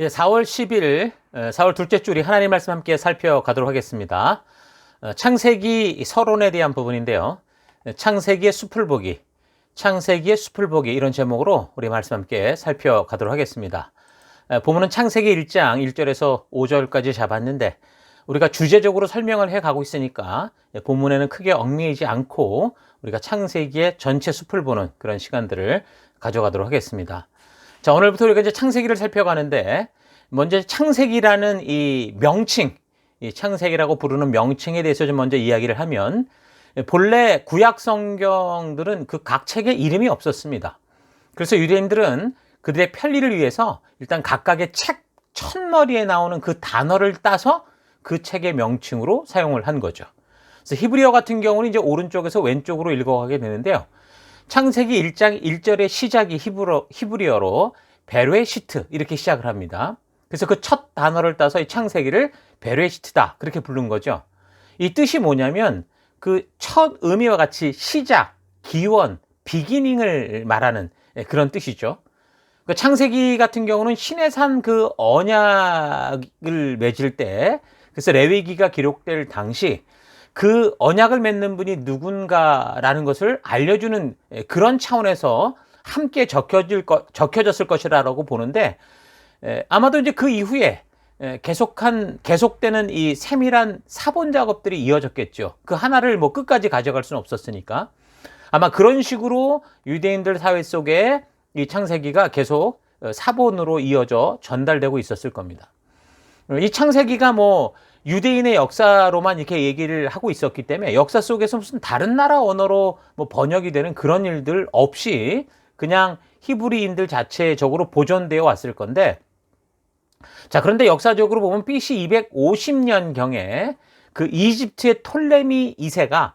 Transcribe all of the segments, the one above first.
예, 4월 10일, 4월 둘째 주 우리 하나님 말씀 함께 살펴가도록 하겠습니다. 창세기 서론에 대한 부분인데요. 창세기의 숲을 보기, 창세기의 숲을 보기 이런 제목으로 우리 말씀 함께 살펴가도록 하겠습니다. 본문은 창세기 1장 1절에서 5절까지 잡았는데 우리가 주제적으로 설명을 해가고 있으니까 본문에는 크게 얽매이지 않고 우리가 창세기의 전체 숲을 보는 그런 시간들을 가져가도록 하겠습니다. 자, 오늘부터 우리가 이제 창세기를 살펴가는데, 먼저 창세기라는 이 명칭, 이 창세기라고 부르는 명칭에 대해서 좀 먼저 이야기를 하면, 본래 구약 성경들은 그 각 책에 이름이 없었습니다. 그래서 유대인들은 그들의 편리를 위해서 일단 각각의 책 첫머리에 나오는 그 단어를 따서 그 책의 명칭으로 사용을 한 거죠. 그래서 히브리어 같은 경우는 이제 오른쪽에서 왼쪽으로 읽어가게 되는데요. 창세기 1장 1절의 시작이 히브리어로 베레시트 이렇게 시작을 합니다. 그래서 그 첫 단어를 따서 이 창세기를 베레시트다 그렇게 부른 거죠. 이 뜻이 뭐냐면 그 첫 의미와 같이 시작, 기원, 비기닝을 말하는 그런 뜻이죠. 그 창세기 같은 경우는 시내산 그 언약을 맺을 때, 그래서 레위기가 기록될 당시 그 언약을 맺는 분이 누군가라는 것을 알려주는 그런 차원에서 함께 적혀졌을 것이라고 보는데, 아마도 이제 그 이후에 계속되는 이 세밀한 사본 작업들이 이어졌겠죠. 그 하나를 뭐 끝까지 가져갈 수는 없었으니까. 아마 그런 식으로 유대인들 사회 속에 이 창세기가 계속 사본으로 이어져 전달되고 있었을 겁니다. 이 창세기가 뭐 유대인의 역사로만 이렇게 얘기를 하고 있었기 때문에 역사 속에서 무슨 다른 나라 언어로 뭐 번역이 되는 그런 일들 없이 그냥 히브리인들 자체적으로 보존되어 왔을 건데, 자, 그런데 역사적으로 보면 BC 250년경에 그 이집트의 톨레미 2세가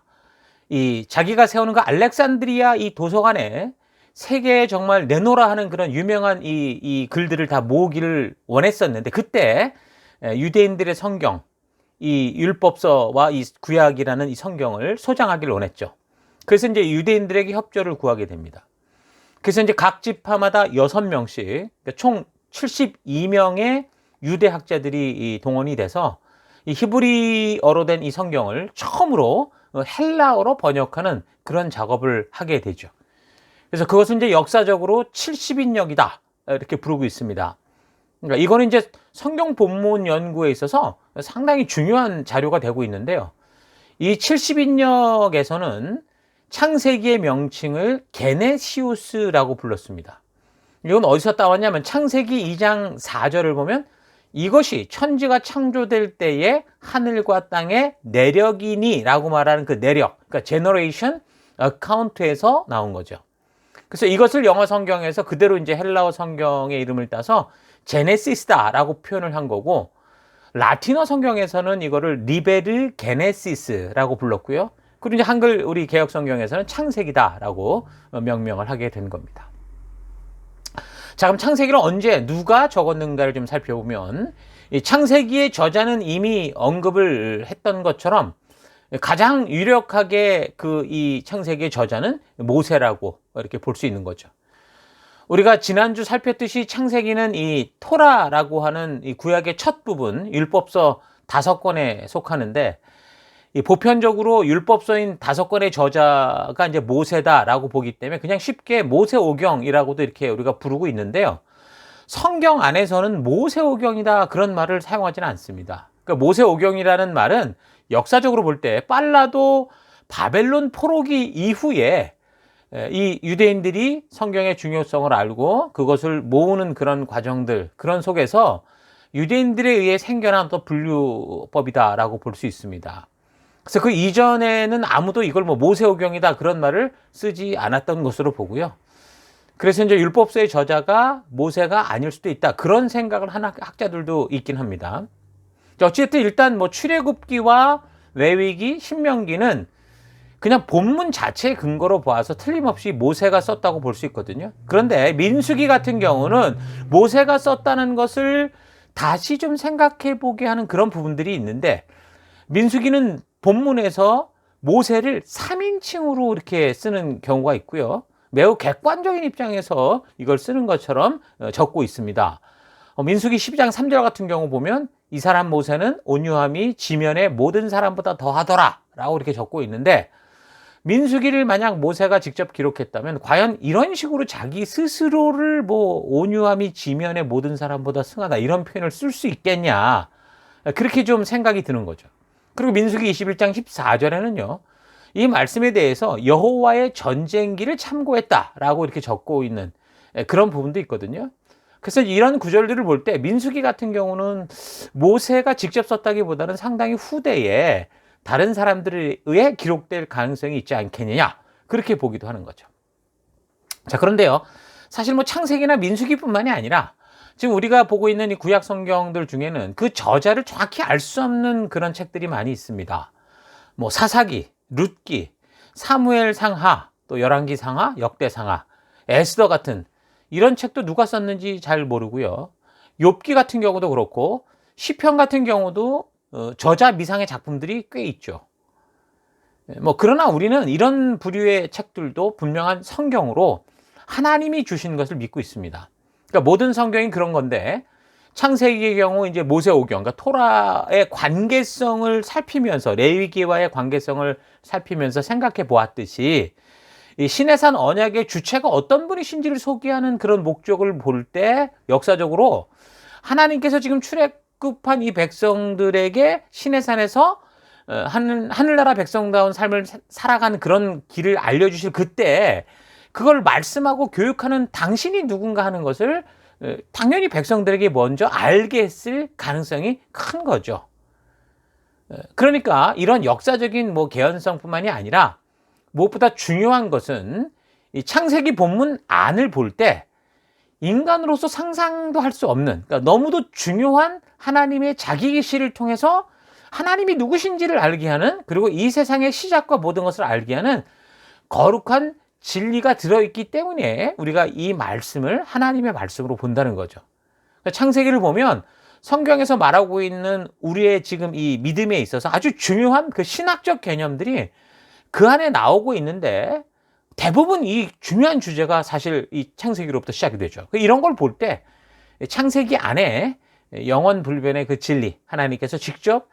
이 자기가 세우는 그 알렉산드리아 이 도서관에 세계에 정말 내놓으라 하는 그런 유명한 이 글들을 다 모으기를 원했었는데, 그때 유대인들의 성경, 이 율법서와 이 구약이라는 이 성경을 소장하기를 원했죠. 그래서 이제 유대인들에게 협조를 구하게 됩니다. 그래서 이제 각 지파마다 6명씩, 그러니까 총 72명의 유대 학자들이 동원이 돼서 이 히브리어로 된 이 성경을 처음으로 헬라어로 번역하는 그런 작업을 하게 되죠. 그래서 그것은 이제 역사적으로 70인역이다 이렇게 부르고 있습니다. 그러니까 이거는 이제 성경 본문 연구에 있어서 상당히 중요한 자료가 되고 있는데요. 이 70인역에서는 창세기의 명칭을 게네시우스라고 불렀습니다. 이건 어디서 따왔냐면 창세기 2장 4절을 보면 이것이 천지가 창조될 때에 하늘과 땅의 내력이니라고 말하는 그 내력, 그러니까 제너레이션 어카운트에서 나온 거죠. 그래서 이것을 영어 성경에서 그대로 이제 헬라어 성경의 이름을 따서 제네시스다라고 표현을 한 거고, 라틴어 성경에서는 이거를 리베르 게네시스라고 불렀고요. 그리고 이제 한글 우리 개역 성경에서는 창세기다라고 명명을 하게 된 겁니다. 자, 그럼 창세기를 언제 누가 적었는가를 좀 살펴보면, 이 창세기의 저자는 이미 언급을 했던 것처럼 가장 유력하게 그 이 창세기의 저자는 모세라고 이렇게 볼 수 있는 거죠. 우리가 지난주 살폈듯이 창세기는 이 토라라고 하는 이 구약의 첫 부분, 율법서 5권에 속하는데, 이 보편적으로 율법서인 5권의 저자가 이제 모세다라고 보기 때문에 그냥 쉽게 모세오경이라고도 이렇게 우리가 부르고 있는데요. 성경 안에서는 모세오경이다 그런 말을 사용하지는 않습니다. 그러니까 모세오경이라는 말은 역사적으로 볼 때 빨라도 바벨론 포로기 이후에 이 유대인들이 성경의 중요성을 알고 그것을 모으는 그런 과정들, 그런 속에서 유대인들에 의해 생겨난 또 분류법이다라고 볼 수 있습니다. 그래서 그 이전에는 아무도 이걸 뭐 모세오경이다 그런 말을 쓰지 않았던 것으로 보고요. 그래서 이제 율법서의 저자가 모세가 아닐 수도 있다 그런 생각을 하는 학자들도 있긴 합니다. 어쨌든 일단 뭐 출애굽기와 레위기, 신명기는 그냥 본문 자체의 근거로 보아서 틀림없이 모세가 썼다고 볼 수 있거든요. 그런데 민수기 같은 경우는 모세가 썼다는 것을 다시 좀 생각해 보게 하는 그런 부분들이 있는데, 민수기는 본문에서 모세를 3인칭으로 이렇게 쓰는 경우가 있고요. 매우 객관적인 입장에서 이걸 쓰는 것처럼 적고 있습니다. 민수기 12장 3절 같은 경우 보면 이 사람 모세는 온유함이 지면의 모든 사람보다 더하더라 라고 이렇게 적고 있는데, 민수기를 만약 모세가 직접 기록했다면 과연 이런 식으로 자기 스스로를 뭐 온유함이 지면의 모든 사람보다 승하다 이런 표현을 쓸 수 있겠냐, 그렇게 좀 생각이 드는 거죠. 그리고 민수기 21장 14절에는요 이 말씀에 대해서 여호와의 전쟁기를 참고했다라고 이렇게 적고 있는 그런 부분도 있거든요. 그래서 이런 구절들을 볼 때 민수기 같은 경우는 모세가 직접 썼다기보다는 상당히 후대에 다른 사람들에 의해 기록될 가능성이 있지 않겠느냐, 그렇게 보기도 하는 거죠. 자, 그런데요 사실 뭐 창세기나 민수기뿐만이 아니라 지금 우리가 보고 있는 이 구약 성경들 중에는 그 저자를 정확히 알 수 없는 그런 책들이 많이 있습니다. 뭐 사사기, 룻기, 사무엘 상하, 또 열왕기 상하, 역대 상하, 에스더 같은 이런 책도 누가 썼는지 잘 모르고요. 욥기 같은 경우도 그렇고 시편 같은 경우도 저자 미상의 작품들이 꽤 있죠. 뭐 그러나 우리는 이런 부류의 책들도 분명한 성경으로 하나님이 주신 것을 믿고 있습니다. 그러니까 모든 성경이 그런 건데, 창세기의 경우 이제 모세오경, 그러니까 토라의 관계성을 살피면서, 레위기와의 관계성을 살피면서 생각해 보았듯이 이 시내산 언약의 주체가 어떤 분이신지를 소개하는 그런 목적을 볼 때 역사적으로 하나님께서 지금 출애굽한 이 백성들에게 시내산에서 하늘나라 백성다운 삶을 살아가는 그런 길을 알려주실 그때 그걸 말씀하고 교육하는 당신이 누군가 하는 것을 당연히 백성들에게 먼저 알게 했을 가능성이 큰 거죠. 그러니까 이런 역사적인 뭐 개연성뿐만이 아니라 무엇보다 중요한 것은 이 창세기 본문 안을 볼 때 인간으로서 상상도 할 수 없는, 그러니까 너무도 중요한 하나님의 자기 계시를 통해서 하나님이 누구신지를 알게 하는, 그리고 이 세상의 시작과 모든 것을 알게 하는 거룩한 진리가 들어있기 때문에 우리가 이 말씀을 하나님의 말씀으로 본다는 거죠. 그러니까 창세기를 보면 성경에서 말하고 있는 우리의 지금 이 믿음에 있어서 아주 중요한 그 신학적 개념들이 그 안에 나오고 있는데, 대부분 이 중요한 주제가 사실 이 창세기로부터 시작이 되죠. 이런 걸 볼 때 창세기 안에 영원 불변의 그 진리, 하나님께서 직접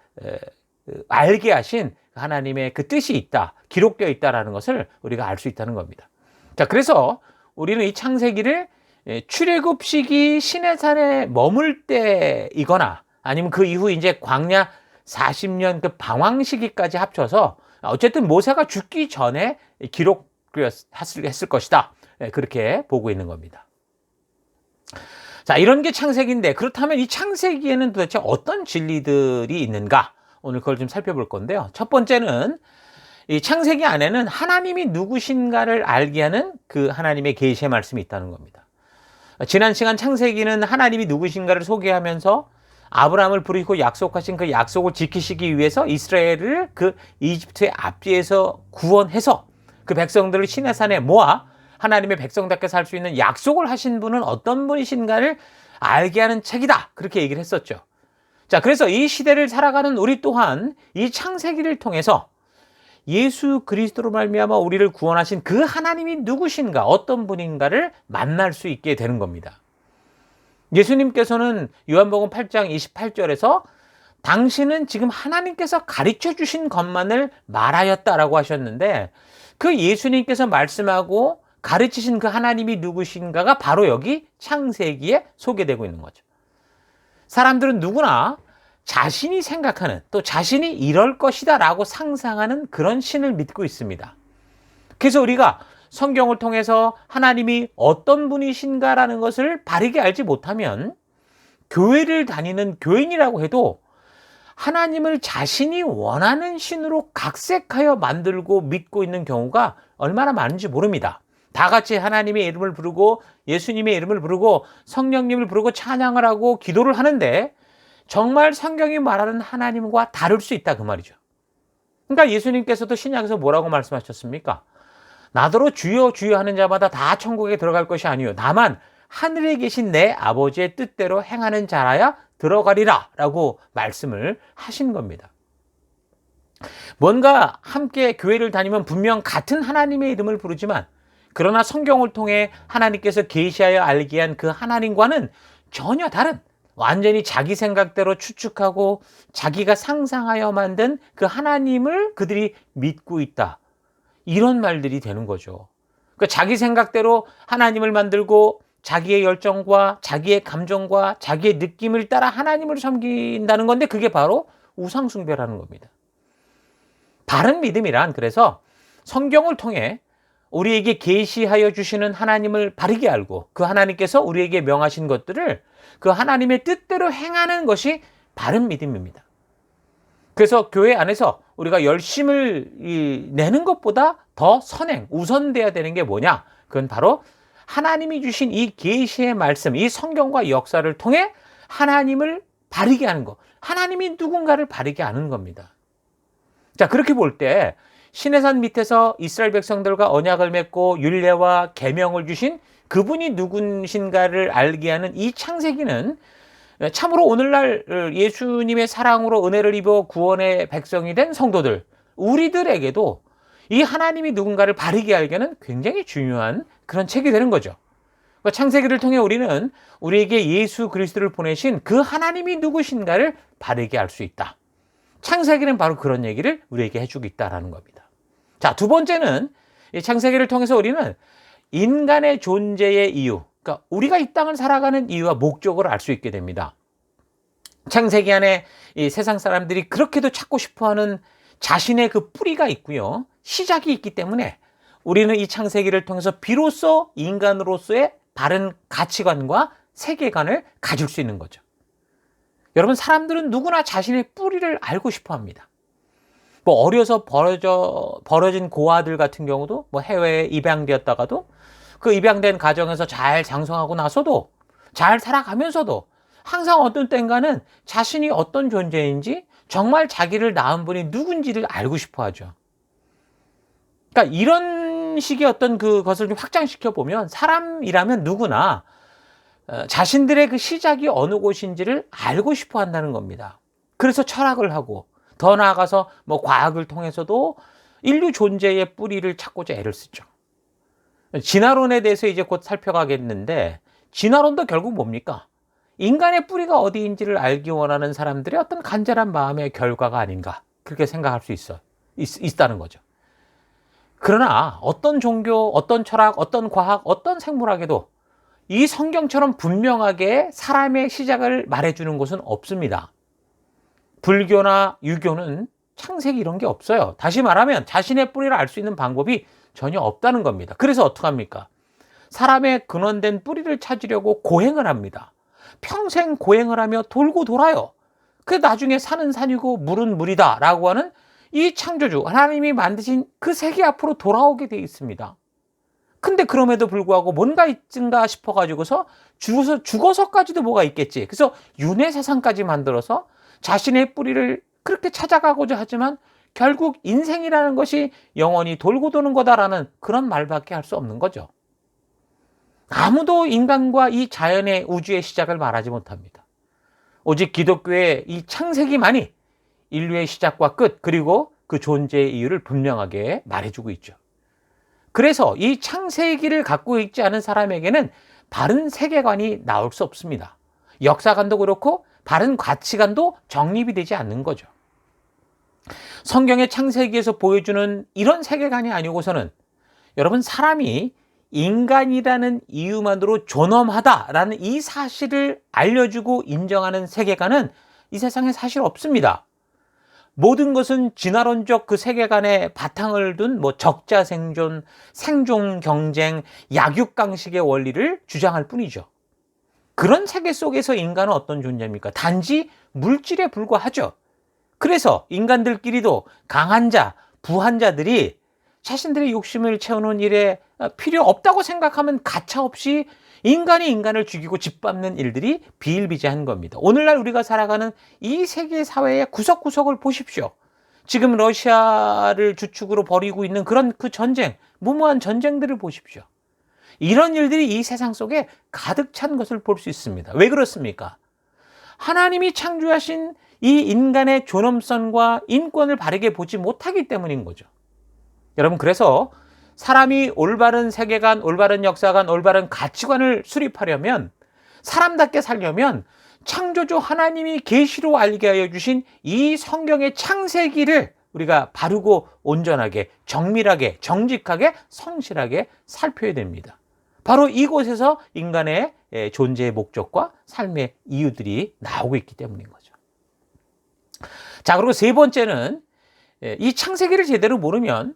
알게 하신 하나님의 그 뜻이 있다, 기록되어 있다라는 것을 우리가 알 수 있다는 겁니다. 자, 그래서 우리는 이 창세기를 출애굽 시기 시내산에 머물 때이거나 아니면 그 이후 이제 광야 40년 그 방황 시기까지 합쳐서 어쨌든 모세가 죽기 전에 기록했을 것이다, 그렇게 보고 있는 겁니다. 자, 이런 게 창세기인데, 그렇다면 이 창세기에는 도대체 어떤 진리들이 있는가, 오늘 그걸 좀 살펴볼 건데요. 첫 번째는 이 창세기 안에는 하나님이 누구신가를 알게 하는 그 하나님의 계시의 말씀이 있다는 겁니다. 지난 시간 창세기는 하나님이 누구신가를 소개하면서 아브라함을 부르시고 약속하신 그 약속을 지키시기 위해서 이스라엘을 그 이집트의 압제에서 구원해서 그 백성들을 시내산에 모아 하나님의 백성답게 살 수 있는 약속을 하신 분은 어떤 분이신가를 알게 하는 책이다, 그렇게 얘기를 했었죠. 자, 그래서 이 시대를 살아가는 우리 또한 이 창세기를 통해서 예수 그리스도로 말미암아 우리를 구원하신 그 하나님이 누구신가, 어떤 분인가를 만날 수 있게 되는 겁니다. 예수님께서는 요한복음 8장 28절에서 당신은 지금 하나님께서 가르쳐 주신 것만을 말하였다라고 하셨는데, 그 예수님께서 말씀하고 가르치신 그 하나님이 누구신가가 바로 여기 창세기에 소개되고 있는 거죠. 사람들은 누구나 자신이 생각하는, 또 자신이 이럴 것이다 라고 상상하는 그런 신을 믿고 있습니다. 그래서 우리가 성경을 통해서 하나님이 어떤 분이신가라는 것을 바르게 알지 못하면 교회를 다니는 교인이라고 해도 하나님을 자신이 원하는 신으로 각색하여 만들고 믿고 있는 경우가 얼마나 많은지 모릅니다. 다 같이 하나님의 이름을 부르고 예수님의 이름을 부르고 성령님을 부르고 찬양을 하고 기도를 하는데 정말 성경이 말하는 하나님과 다를 수 있다, 그 말이죠. 그러니까 예수님께서도 신약에서 뭐라고 말씀하셨습니까? 나더러 주여 주여 하는 자마다 다 천국에 들어갈 것이 아니요 다만 하늘에 계신 내 아버지의 뜻대로 행하는 자라야 들어가리라 라고 말씀을 하신 겁니다. 뭔가 함께 교회를 다니면 분명 같은 하나님의 이름을 부르지만, 그러나 성경을 통해 하나님께서 계시하여 알게 한 그 하나님과는 전혀 다른 완전히 자기 생각대로 추측하고 자기가 상상하여 만든 그 하나님을 그들이 믿고 있다. 이런 말들이 되는 거죠. 그러니까 자기 생각대로 하나님을 만들고 자기의 열정과 자기의 감정과 자기의 느낌을 따라 하나님을 섬긴다는 건데 그게 바로 우상숭배라는 겁니다. 바른 믿음이란 그래서 성경을 통해 우리에게 계시하여 주시는 하나님을 바르게 알고 그 하나님께서 우리에게 명하신 것들을 그 하나님의 뜻대로 행하는 것이 바른 믿음입니다. 그래서 교회 안에서 우리가 열심을 내는 것보다 더 선행, 우선돼야 되는 게 뭐냐? 그건 바로 하나님이 주신 이 계시의 말씀, 이 성경과 역사를 통해 하나님을 바르게 하는 것. 하나님이 누군가를 바르게 아는 겁니다. 자, 그렇게 볼 때 시내산 밑에서 이스라엘 백성들과 언약을 맺고 율례와 계명을 주신 그분이 누구신가를 알게 하는 이 창세기는 참으로 오늘날 예수님의 사랑으로 은혜를 입어 구원의 백성이 된 성도들, 우리들에게도 이 하나님이 누군가를 바르게 알게는 굉장히 중요한 그런 책이 되는 거죠. 그러니까 창세기를 통해 우리는 우리에게 예수 그리스도를 보내신 그 하나님이 누구신가를 바르게 알 수 있다. 창세기는 바로 그런 얘기를 우리에게 해주고 있다는 겁니다. 자, 두 번째는 이 창세기를 통해서 우리는 인간의 존재의 이유, 그러니까 우리가 이 땅을 살아가는 이유와 목적을 알 수 있게 됩니다. 창세기 안에 이 세상 사람들이 그렇게도 찾고 싶어하는 자신의 그 뿌리가 있고요. 시작이 있기 때문에 우리는 이 창세기를 통해서 비로소 인간으로서의 바른 가치관과 세계관을 가질 수 있는 거죠. 여러분, 사람들은 누구나 자신의 뿌리를 알고 싶어 합니다. 뭐 어려서 벌어진 고아들 같은 경우도 뭐 해외에 입양되었다가도 그 입양된 가정에서 잘 장성하고 나서도 잘 살아가면서도 항상 어떤 때인가는 자신이 어떤 존재인지 정말 자기를 낳은 분이 누군지를 알고 싶어 하죠. 그러니까 이런 식의 어떤 그것을 좀 확장시켜 보면 사람이라면 누구나 자신들의 그 시작이 어느 곳인지를 알고 싶어 한다는 겁니다. 그래서 철학을 하고 더 나아가서 뭐 과학을 통해서도 인류 존재의 뿌리를 찾고자 애를 쓰죠. 진화론에 대해서 이제 곧 살펴가겠는데 진화론도 결국 뭡니까? 인간의 뿌리가 어디인지를 알기 원하는 사람들의 어떤 간절한 마음의 결과가 아닌가 그렇게 생각할 수 있다는 거죠. 그러나 어떤 종교, 어떤 철학, 어떤 과학, 어떤 생물학에도 이 성경처럼 분명하게 사람의 시작을 말해주는 곳은 없습니다. 불교나 유교는 창세기 이런 게 없어요. 다시 말하면 자신의 뿌리를 알 수 있는 방법이 전혀 없다는 겁니다. 그래서 어떡합니까? 사람의 근원된 뿌리를 찾으려고 고행을 합니다. 평생 고행을 하며 돌고 돌아요. 그 나중에 산은 산이고 물은 물이다 라고 하는 이 창조주 하나님이 만드신 그 세계 앞으로 돌아오게 돼 있습니다. 근데 그럼에도 불구하고 뭔가 있는가 싶어가지고서 죽어서까지도 뭐가 있겠지. 그래서 윤회사상까지 만들어서 자신의 뿌리를 그렇게 찾아가고자 하지만 결국 인생이라는 것이 영원히 돌고 도는 거다라는 그런 말밖에 할 수 없는 거죠. 아무도 인간과 이 자연의 우주의 시작을 말하지 못합니다. 오직 기독교의 이 창세기만이 인류의 시작과 끝 그리고 그 존재의 이유를 분명하게 말해주고 있죠. 그래서 이 창세기를 갖고 있지 않은 사람에게는 바른 세계관이 나올 수 없습니다. 역사관도 그렇고 바른 가치관도 정립이 되지 않는 거죠. 성경의 창세기에서 보여주는 이런 세계관이 아니고서는 여러분 사람이 인간이라는 이유만으로 존엄하다라는 이 사실을 알려주고 인정하는 세계관은 이 세상에 사실 없습니다. 모든 것은 진화론적 그 세계관에 바탕을 둔 뭐 적자 생존, 생존 경쟁, 약육강식의 원리를 주장할 뿐이죠. 그런 세계 속에서 인간은 어떤 존재입니까? 단지 물질에 불과하죠. 그래서 인간들끼리도 강한 자, 부한 자들이 자신들의 욕심을 채우는 일에 필요 없다고 생각하면 가차없이 인간이 인간을 죽이고 짓밟는 일들이 비일비재한 겁니다. 오늘날 우리가 살아가는 이 세계 사회의 구석구석을 보십시오. 지금 러시아를 주축으로 벌이고 있는 그런 그 전쟁, 무모한 전쟁들을 보십시오. 이런 일들이 이 세상 속에 가득 찬 것을 볼 수 있습니다. 왜 그렇습니까? 하나님이 창조하신 이 인간의 존엄성과 인권을 바르게 보지 못하기 때문인 거죠. 여러분, 그래서 사람이 올바른 세계관, 올바른 역사관, 올바른 가치관을 수립하려면, 사람답게 살려면 창조주 하나님이 계시로 알게 하여 주신 이 성경의 창세기를 우리가 바르고 온전하게, 정밀하게, 정직하게, 성실하게 살펴야 됩니다. 바로 이곳에서 인간의 존재의 목적과 삶의 이유들이 나오고 있기 때문인 거죠. 자, 그리고 세 번째는 이 창세기를 제대로 모르면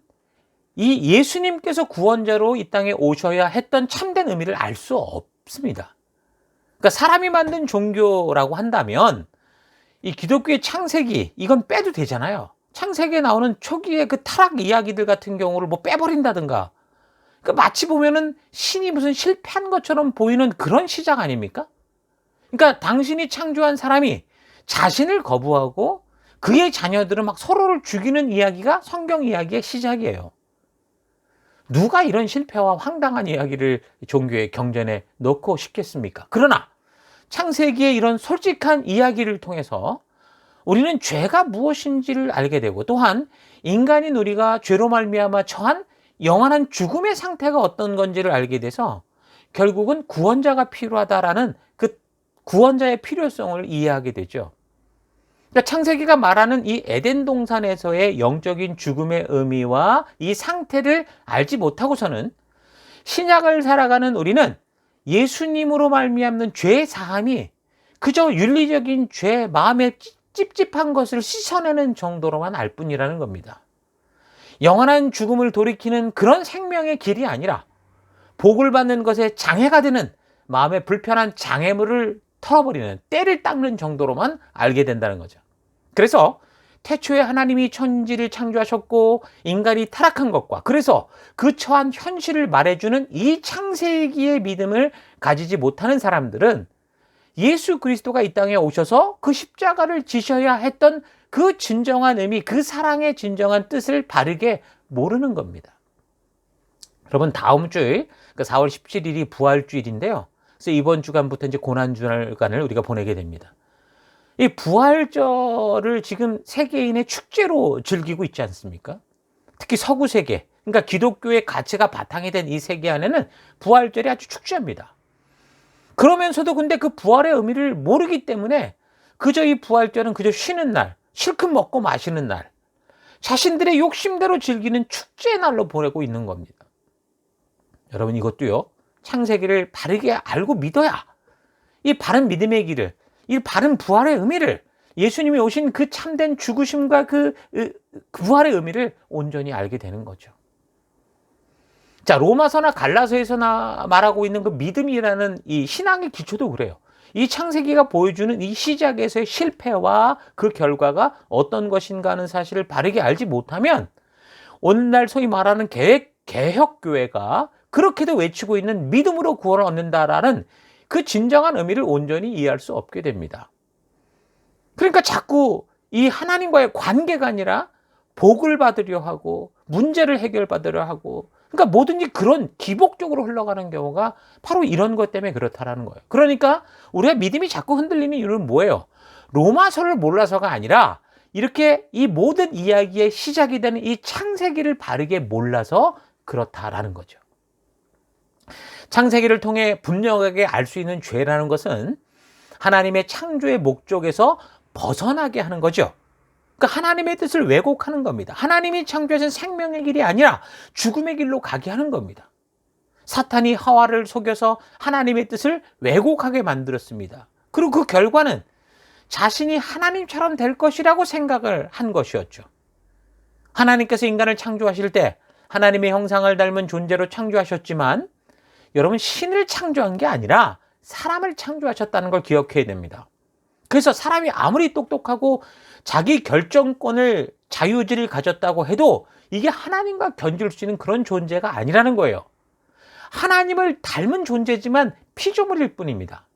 이 예수님께서 구원자로 이 땅에 오셔야 했던 참된 의미를 알 수 없습니다. 그러니까 사람이 만든 종교라고 한다면 이 기독교의 창세기, 이건 빼도 되잖아요. 창세기에 나오는 초기의 그 타락 이야기들 같은 경우를 뭐 빼버린다든가, 그러니까 마치 보면은 신이 무슨 실패한 것처럼 보이는 그런 시작 아닙니까? 그러니까 당신이 창조한 사람이 자신을 거부하고 그의 자녀들은 막 서로를 죽이는 이야기가 성경 이야기의 시작이에요. 누가 이런 실패와 황당한 이야기를 종교의 경전에 넣고 싶겠습니까? 그러나 창세기의 이런 솔직한 이야기를 통해서 우리는 죄가 무엇인지를 알게 되고, 또한 인간인 우리가 죄로 말미암아 처한 영원한 죽음의 상태가 어떤 건지를 알게 돼서 결국은 구원자가 필요하다라는 그 구원자의 필요성을 이해하게 되죠. 그러니까 창세기가 말하는 이 에덴 동산에서의 영적인 죽음의 의미와 이 상태를 알지 못하고서는 신약을 살아가는 우리는 예수님으로 말미암는 죄의 사함이 그저 윤리적인 죄, 마음에 찝찝한 것을 씻어내는 정도로만 알 뿐이라는 겁니다. 영원한 죽음을 돌이키는 그런 생명의 길이 아니라 복을 받는 것에 장애가 되는 마음의 불편한 장애물을 털어버리는, 때를 닦는 정도로만 알게 된다는 거죠. 그래서 태초에 하나님이 천지를 창조하셨고 인간이 타락한 것과, 그래서 그 처한 현실을 말해주는 이 창세기의 믿음을 가지지 못하는 사람들은 예수 그리스도가 이 땅에 오셔서 그 십자가를 지셔야 했던 그 진정한 의미, 그 사랑의 진정한 뜻을 바르게 모르는 겁니다. 여러분, 다음 주일, 4월 17일이 부활주일인데요. 그래서 이번 주간부터 이제 고난주간을 우리가 보내게 됩니다. 이 부활절을 지금 세계인의 축제로 즐기고 있지 않습니까? 특히 서구 세계, 그러니까 기독교의 가치가 바탕이 된 이 세계 안에는 부활절이 아주 축제입니다. 그러면서도 근데 그 부활의 의미를 모르기 때문에 그저 이 부활절은 그저 쉬는 날, 실컷 먹고 마시는 날, 자신들의 욕심대로 즐기는 축제의 날로 보내고 있는 겁니다. 여러분, 이것도요, 창세기를 바르게 알고 믿어야 이 바른 믿음의 길을, 이 바른 부활의 의미를, 예수님이 오신 그 참된 죽으심과 그 부활의 의미를 온전히 알게 되는 거죠. 자, 로마서나 갈라서에서 말하고 있는 그 믿음이라는 이 신앙의 기초도 그래요. 이 창세기가 보여주는 이 시작에서의 실패와 그 결과가 어떤 것인가 하는 사실을 바르게 알지 못하면 오늘날 소위 말하는 개혁교회가 그렇게도 외치고 있는 믿음으로 구원을 얻는다라는 그 진정한 의미를 온전히 이해할 수 없게 됩니다. 그러니까 자꾸 이 하나님과의 관계가 아니라 복을 받으려 하고 문제를 해결받으려 하고, 그러니까 뭐든지 그런 기복적으로 흘러가는 경우가 바로 이런 것 때문에 그렇다라는 거예요. 그러니까 우리가 믿음이 자꾸 흔들리는 이유는 뭐예요? 로마서를 몰라서가 아니라 이렇게 이 모든 이야기의 시작이 되는 이 창세기를 바르게 몰라서 그렇다라는 거죠. 창세기를 통해 분명하게 알 수 있는 죄라는 것은 하나님의 창조의 목적에서 벗어나게 하는 거죠. 그러니까 하나님의 뜻을 왜곡하는 겁니다. 하나님이 창조하신 생명의 길이 아니라 죽음의 길로 가게 하는 겁니다. 사탄이 하와를 속여서 하나님의 뜻을 왜곡하게 만들었습니다. 그리고 그 결과는 자신이 하나님처럼 될 것이라고 생각을 한 것이었죠. 하나님께서 인간을 창조하실 때 하나님의 형상을 닮은 존재로 창조하셨지만 여러분, 신을 창조한 게 아니라 사람을 창조하셨다는 걸 기억해야 됩니다. 그래서 사람이 아무리 똑똑하고 자기 결정권을, 자유의지를 가졌다고 해도 이게 하나님과 견줄 수 있는 그런 존재가 아니라는 거예요. 하나님을 닮은 존재지만 피조물일 뿐입니다.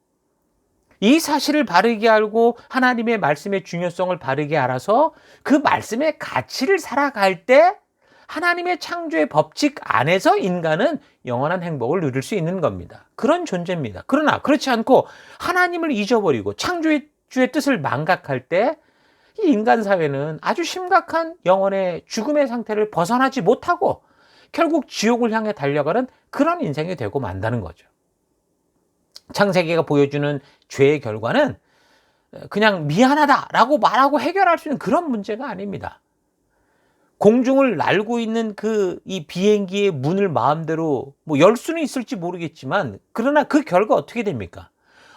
이 사실을 바르게 알고 하나님의 말씀의 중요성을 바르게 알아서 그 말씀의 가치를 살아갈 때 하나님의 창조의 법칙 안에서 인간은 영원한 행복을 누릴 수 있는 겁니다. 그런 존재입니다. 그러나 그렇지 않고 하나님을 잊어버리고 창조주의 뜻을 망각할 때 이 인간 사회는 아주 심각한 영혼의 죽음의 상태를 벗어나지 못하고 결국 지옥을 향해 달려가는 그런 인생이 되고 만다는 거죠. 창세기가 보여주는 죄의 결과는 그냥 미안하다라고 말하고 해결할 수 있는 그런 문제가 아닙니다. 공중을 날고 있는 이 비행기의 문을 마음대로 뭐 열 수는 있을지 모르겠지만, 그러나 그 결과 어떻게 됩니까?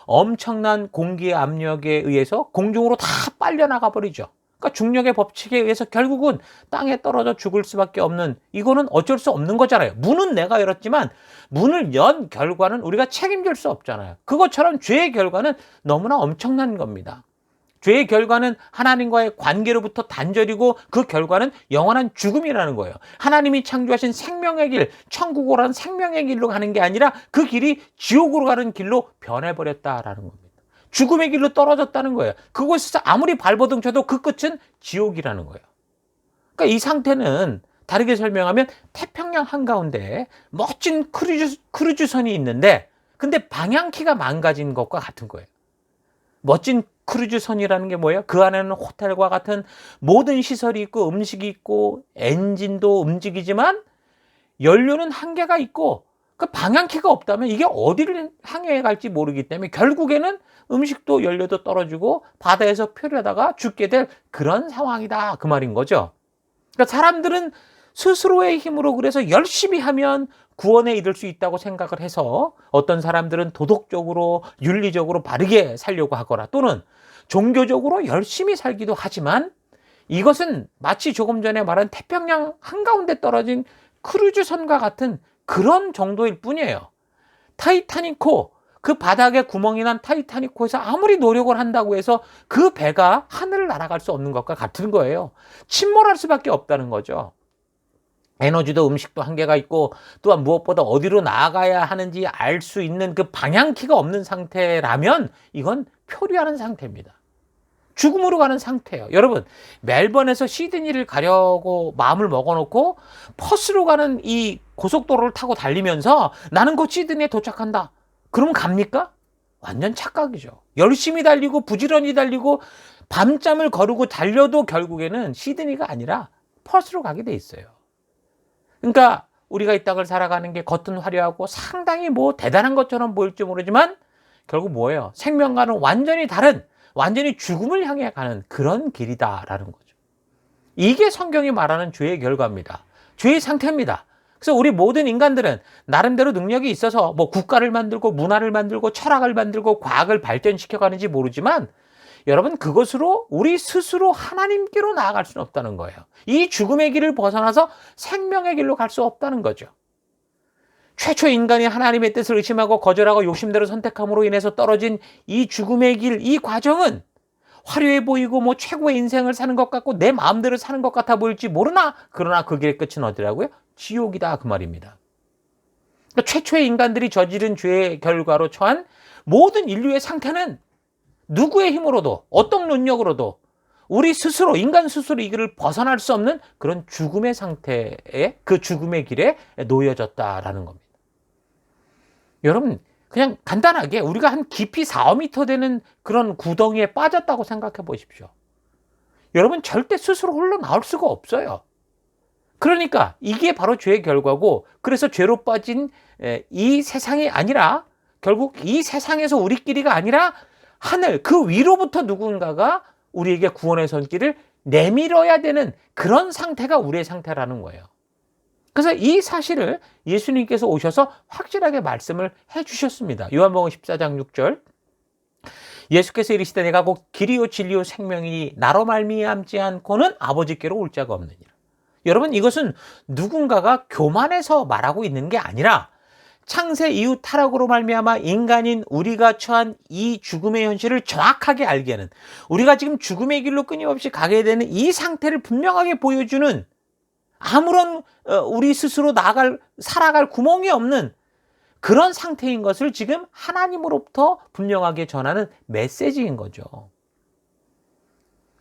엄청난 공기의 압력에 의해서 공중으로 다 빨려나가 버리죠. 그러니까 중력의 법칙에 의해서 결국은 땅에 떨어져 죽을 수밖에 없는, 이거는 어쩔 수 없는 거잖아요. 문은 내가 열었지만 문을 연 결과는 우리가 책임질 수 없잖아요. 그것처럼 죄의 결과는 너무나 엄청난 겁니다. 죄의 결과는 하나님과의 관계로부터 단절이고, 그 결과는 영원한 죽음이라는 거예요. 하나님이 창조하신 생명의 길, 천국으로 가는 생명의 길로 가는 게 아니라 그 길이 지옥으로 가는 길로 변해버렸다라는 겁니다. 죽음의 길로 떨어졌다는 거예요. 그곳에서 아무리 발버둥 쳐도 그 끝은 지옥이라는 거예요. 그러니까 이 상태는 다르게 설명하면 태평양 한가운데 멋진 크루즈선이 있는데, 근데 방향키가 망가진 것과 같은 거예요. 멋진 크루즈선이라는 게 뭐예요? 그 안에는 호텔과 같은 모든 시설이 있고 음식이 있고 엔진도 움직이지만 연료는 한계가 있고, 그 방향키가 없다면 이게 어디를 향해 갈지 모르기 때문에 결국에는 음식도 연료도 떨어지고 바다에서 표류하다가 죽게 될 그런 상황이다, 그 말인 거죠. 그러니까 사람들은 스스로의 힘으로 그래서 열심히 하면 구원에 이를 수 있다고 생각을 해서, 어떤 사람들은 도덕적으로 윤리적으로 바르게 살려고 하거나 또는 종교적으로 열심히 살기도 하지만, 이것은 마치 조금 전에 말한 태평양 한가운데 떨어진 크루즈선과 같은 그런 정도일 뿐이에요. 타이타닉호, 그 바닥에 구멍이 난 타이타닉호에서 아무리 노력을 한다고 해서 그 배가 하늘을 날아갈 수 없는 것과 같은 거예요. 침몰할 수밖에 없다는 거죠. 에너지도 음식도 한계가 있고, 또한 무엇보다 어디로 나아가야 하는지 알 수 있는 그 방향키가 없는 상태라면 이건 표류하는 상태입니다. 죽음으로 가는 상태예요. 여러분, 멜번에서 시드니를 가려고 마음을 먹어놓고 퍼스로 가는 이 고속도로를 타고 달리면서 나는 곧 시드니에 도착한다, 그러면 갑니까? 완전 착각이죠. 열심히 달리고 부지런히 달리고 밤잠을 거르고 달려도 결국에는 시드니가 아니라 퍼스로 가게 돼 있어요. 그러니까 우리가 이 땅을 살아가는 게 겉은 화려하고 상당히 뭐 대단한 것처럼 보일지 모르지만 결국 뭐예요? 생명과는 완전히 다른, 완전히 죽음을 향해 가는 그런 길이다라는 거죠. 이게 성경이 말하는 죄의 결과입니다. 죄의 상태입니다. 그래서 우리 모든 인간들은 나름대로 능력이 있어서 뭐 국가를 만들고 문화를 만들고 철학을 만들고 과학을 발전시켜 가는지 모르지만, 여러분, 그것으로 우리 스스로 하나님께로 나아갈 수는 없다는 거예요. 이 죽음의 길을 벗어나서 생명의 길로 갈 수 없다는 거죠. 최초 인간이 하나님의 뜻을 의심하고 거절하고 욕심대로 선택함으로 인해서 떨어진 이 죽음의 길, 이 과정은 화려해 보이고 뭐 최고의 인생을 사는 것 같고 내 마음대로 사는 것 같아 보일지 모르나, 그러나 그 길의 끝은 어디라고요? 지옥이다, 그 말입니다. 그러니까 최초의 인간들이 저지른 죄의 결과로 처한 모든 인류의 상태는 누구의 힘으로도 어떤 능력으로도 우리 스스로, 인간 스스로 이 길을 벗어날 수 없는 그런 죽음의 상태에, 그 죽음의 길에 놓여졌다라는 겁니다. 여러분, 그냥 간단하게 우리가 한 깊이 4~5m 되는 그런 구덩이에 빠졌다고 생각해 보십시오. 여러분, 절대 스스로 홀로 나올 수가 없어요. 그러니까 이게 바로 죄의 결과고, 그래서 죄로 빠진 이 세상이 아니라, 결국 이 세상에서 우리끼리가 아니라 하늘 그 위로부터 누군가가 우리에게 구원의 손길을 내밀어야 되는 그런 상태가 우리의 상태라는 거예요. 그래서 이 사실을 예수님께서 오셔서 확실하게 말씀을 해주셨습니다. 요한복음 14장 6절, 예수께서 이르시되 내가 곧 길이요 진리요 생명이니 나로 말미암지 않고는 아버지께로 올 자가 없느니라. 여러분, 이것은 누군가가 교만해서 말하고 있는 게 아니라 창세 이후 타락으로 말미암아 인간인 우리가 처한 이 죽음의 현실을 정확하게 알게 하는, 우리가 지금 죽음의 길로 끊임없이 가게 되는 이 상태를 분명하게 보여주는, 아무런 우리 스스로 살아갈 구멍이 없는 그런 상태인 것을 지금 하나님으로부터 분명하게 전하는 메시지인 거죠.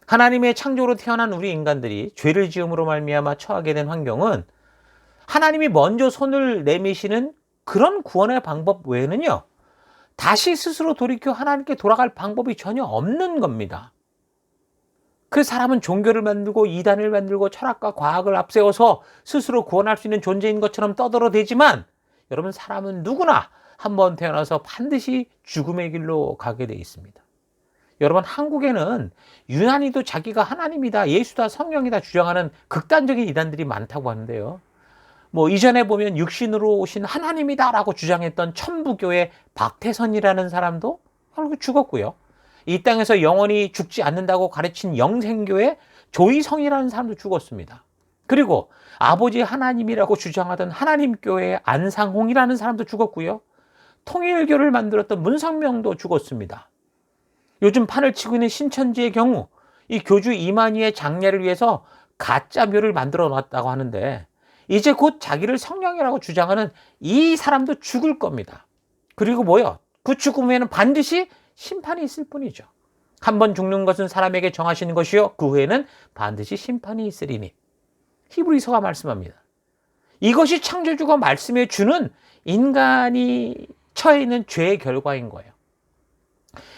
하나님의 창조로 태어난 우리 인간들이 죄를 지음으로 말미암아 처하게 된 환경은 하나님이 먼저 손을 내미시는 그런 구원의 방법 외에는요, 다시 스스로 돌이켜 하나님께 돌아갈 방법이 전혀 없는 겁니다. 그래서 사람은 종교를 만들고 이단을 만들고 철학과 과학을 앞세워서 스스로 구원할 수 있는 존재인 것처럼 떠들어대지만, 여러분, 사람은 누구나 한 번 태어나서 반드시 죽음의 길로 가게 돼 있습니다. 여러분, 한국에는 유난히도 자기가 하나님이다, 예수다, 성령이다 주장하는 극단적인 이단들이 많다고 하는데요. 뭐 이전에 보면 육신으로 오신 하나님이다라고 주장했던 천부교의 박태선이라는 사람도 결국 죽었고요. 이 땅에서 영원히 죽지 않는다고 가르친 영생교의 조이성이라는 사람도 죽었습니다. 그리고 아버지 하나님이라고 주장하던 하나님교회의 안상홍이라는 사람도 죽었고요. 통일교를 만들었던 문성명도 죽었습니다. 요즘 판을 치고 있는 신천지의 경우 이 교주 이만희의 장례를 위해서 가짜 묘를 만들어 놨다고 하는데, 이제 곧 자기를 성령이라고 주장하는 이 사람도 죽을 겁니다. 그리고 뭐요? 그 죽음 후에는 반드시 심판이 있을 뿐이죠. 한 번 죽는 것은 사람에게 정하시는 것이요, 그 후에는 반드시 심판이 있으리니. 히브리서가 말씀합니다. 이것이 창조주가 말씀해 주는 인간이 처해 있는 죄의 결과인 거예요.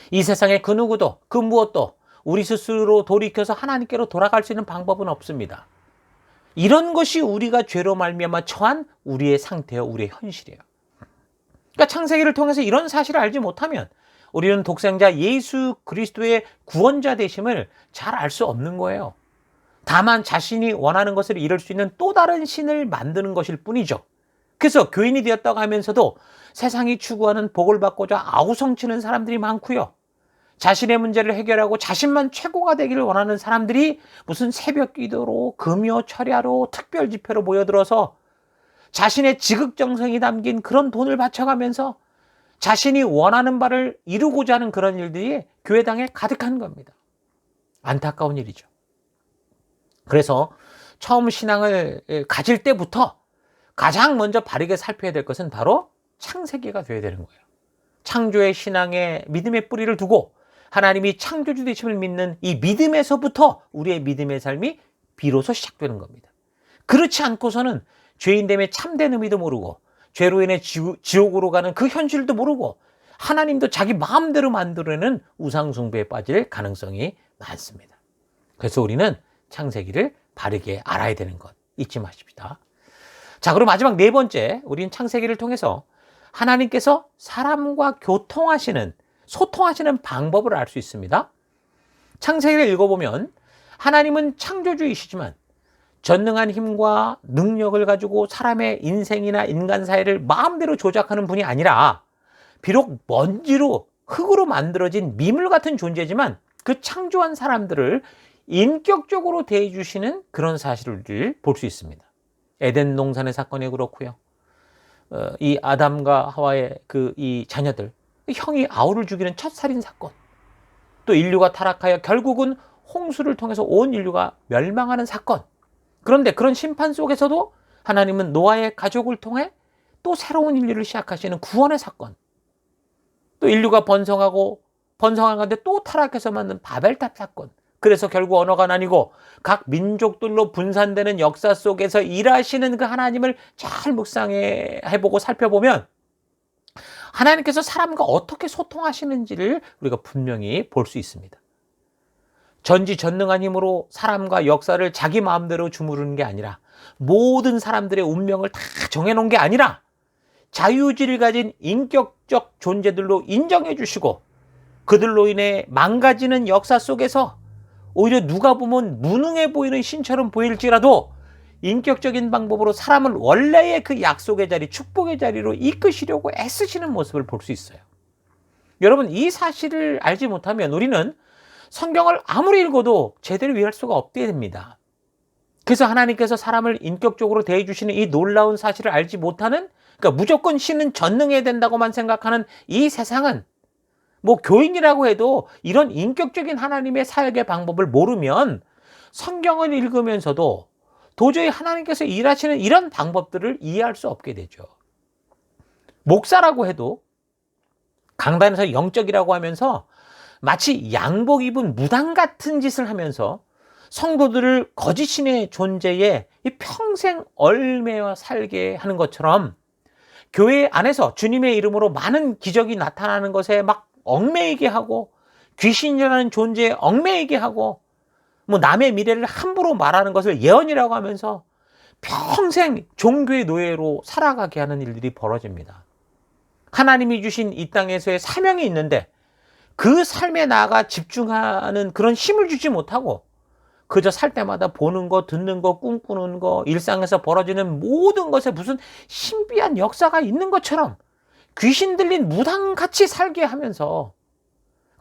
이 세상에 그 누구도 그 무엇도 우리 스스로 돌이켜서 하나님께로 돌아갈 수 있는 방법은 없습니다. 이런 것이 우리가 죄로 말미암아 처한 우리의 상태요, 우리의 현실이에요. 그러니까 창세기를 통해서 이런 사실을 알지 못하면 우리는 독생자 예수 그리스도의 구원자 되심을 잘 알 수 없는 거예요. 다만 자신이 원하는 것을 이룰 수 있는 또 다른 신을 만드는 것일 뿐이죠. 그래서 교인이 되었다고 하면서도 세상이 추구하는 복을 받고자 아우성치는 사람들이 많고요. 자신의 문제를 해결하고 자신만 최고가 되기를 원하는 사람들이 무슨 새벽 기도로 금요 철야로 특별 집회로 모여들어서 자신의 지극정성이 담긴 그런 돈을 바쳐가면서 자신이 원하는 바를 이루고자 하는 그런 일들이 교회당에 가득한 겁니다. 안타까운 일이죠. 그래서 처음 신앙을 가질 때부터 가장 먼저 바르게 살펴야 될 것은 바로 창세기가 되어야 되는 거예요. 창조의 신앙에 믿음의 뿌리를 두고 하나님이 창조주 되심을 믿는 이 믿음에서부터 우리의 믿음의 삶이 비로소 시작되는 겁니다. 그렇지 않고서는 죄인됨의 참된 의미도 모르고 죄로 인해 지옥으로 가는 그 현실도 모르고 하나님도 자기 마음대로 만들어내는 우상숭배에 빠질 가능성이 많습니다. 그래서 우리는 창세기를 바르게 알아야 되는 것 잊지 마십시다. 자, 그럼 마지막 네 번째, 우리는 창세기를 통해서 하나님께서 사람과 소통하시는 방법을 알 수 있습니다. 창세기를 읽어보면 하나님은 창조주이시지만 전능한 힘과 능력을 가지고 사람의 인생이나 인간 사회를 마음대로 조작하는 분이 아니라 비록 먼지로 흙으로 만들어진 미물 같은 존재지만 그 창조한 사람들을 인격적으로 대해주시는 그런 사실을 볼 수 있습니다. 에덴 동산의 사건이 그렇고요. 이 아담과 하와의 이 자녀들, 형이 아우를 죽이는 첫 살인 사건, 또 인류가 타락하여 결국은 홍수를 통해서 온 인류가 멸망하는 사건. 그런데 그런 심판 속에서도 하나님은 노아의 가족을 통해 또 새로운 인류를 시작하시는 구원의 사건, 또 인류가 번성한 가운데 또 타락해서 만든 바벨탑 사건, 그래서 결국 언어가 나뉘고 각 민족들로 분산되는 역사 속에서 일하시는 그 하나님을 잘 묵상해보고 살펴보면 하나님께서 사람과 어떻게 소통하시는지를 우리가 분명히 볼 수 있습니다. 전지전능한 힘으로 사람과 역사를 자기 마음대로 주무르는 게 아니라, 모든 사람들의 운명을 다 정해놓은 게 아니라 자유의지를 가진 인격적 존재들로 인정해 주시고 그들로 인해 망가지는 역사 속에서 오히려 누가 보면 무능해 보이는 신처럼 보일지라도 인격적인 방법으로 사람을 원래의 그 약속의 자리, 축복의 자리로 이끄시려고 애쓰시는 모습을 볼 수 있어요. 여러분, 이 사실을 알지 못하면 우리는 성경을 아무리 읽어도 제대로 이해할 수가 없게 됩니다. 그래서 하나님께서 사람을 인격적으로 대해주시는 이 놀라운 사실을 알지 못하는, 그러니까 무조건 신은 전능해야 된다고만 생각하는 이 세상은, 뭐 교인이라고 해도 이런 인격적인 하나님의 사역의 방법을 모르면 성경을 읽으면서도 도저히 하나님께서 일하시는 이런 방법들을 이해할 수 없게 되죠. 목사라고 해도 강단에서 영적이라고 하면서 마치 양복 입은 무당 같은 짓을 하면서 성도들을 거짓신의 존재에 평생 얽매여 살게 하는 것처럼 교회 안에서 주님의 이름으로 많은 기적이 나타나는 것에 막 얽매이게 하고, 귀신이라는 존재에 얽매이게 하고, 뭐 남의 미래를 함부로 말하는 것을 예언이라고 하면서 평생 종교의 노예로 살아가게 하는 일들이 벌어집니다. 하나님이 주신 이 땅에서의 사명이 있는데 그 삶에 나아가 집중하는 그런 힘을 주지 못하고 그저 살 때마다 보는 거, 듣는 거, 꿈꾸는 거, 일상에서 벌어지는 모든 것에 무슨 신비한 역사가 있는 것처럼 귀신 들린 무당같이 살게 하면서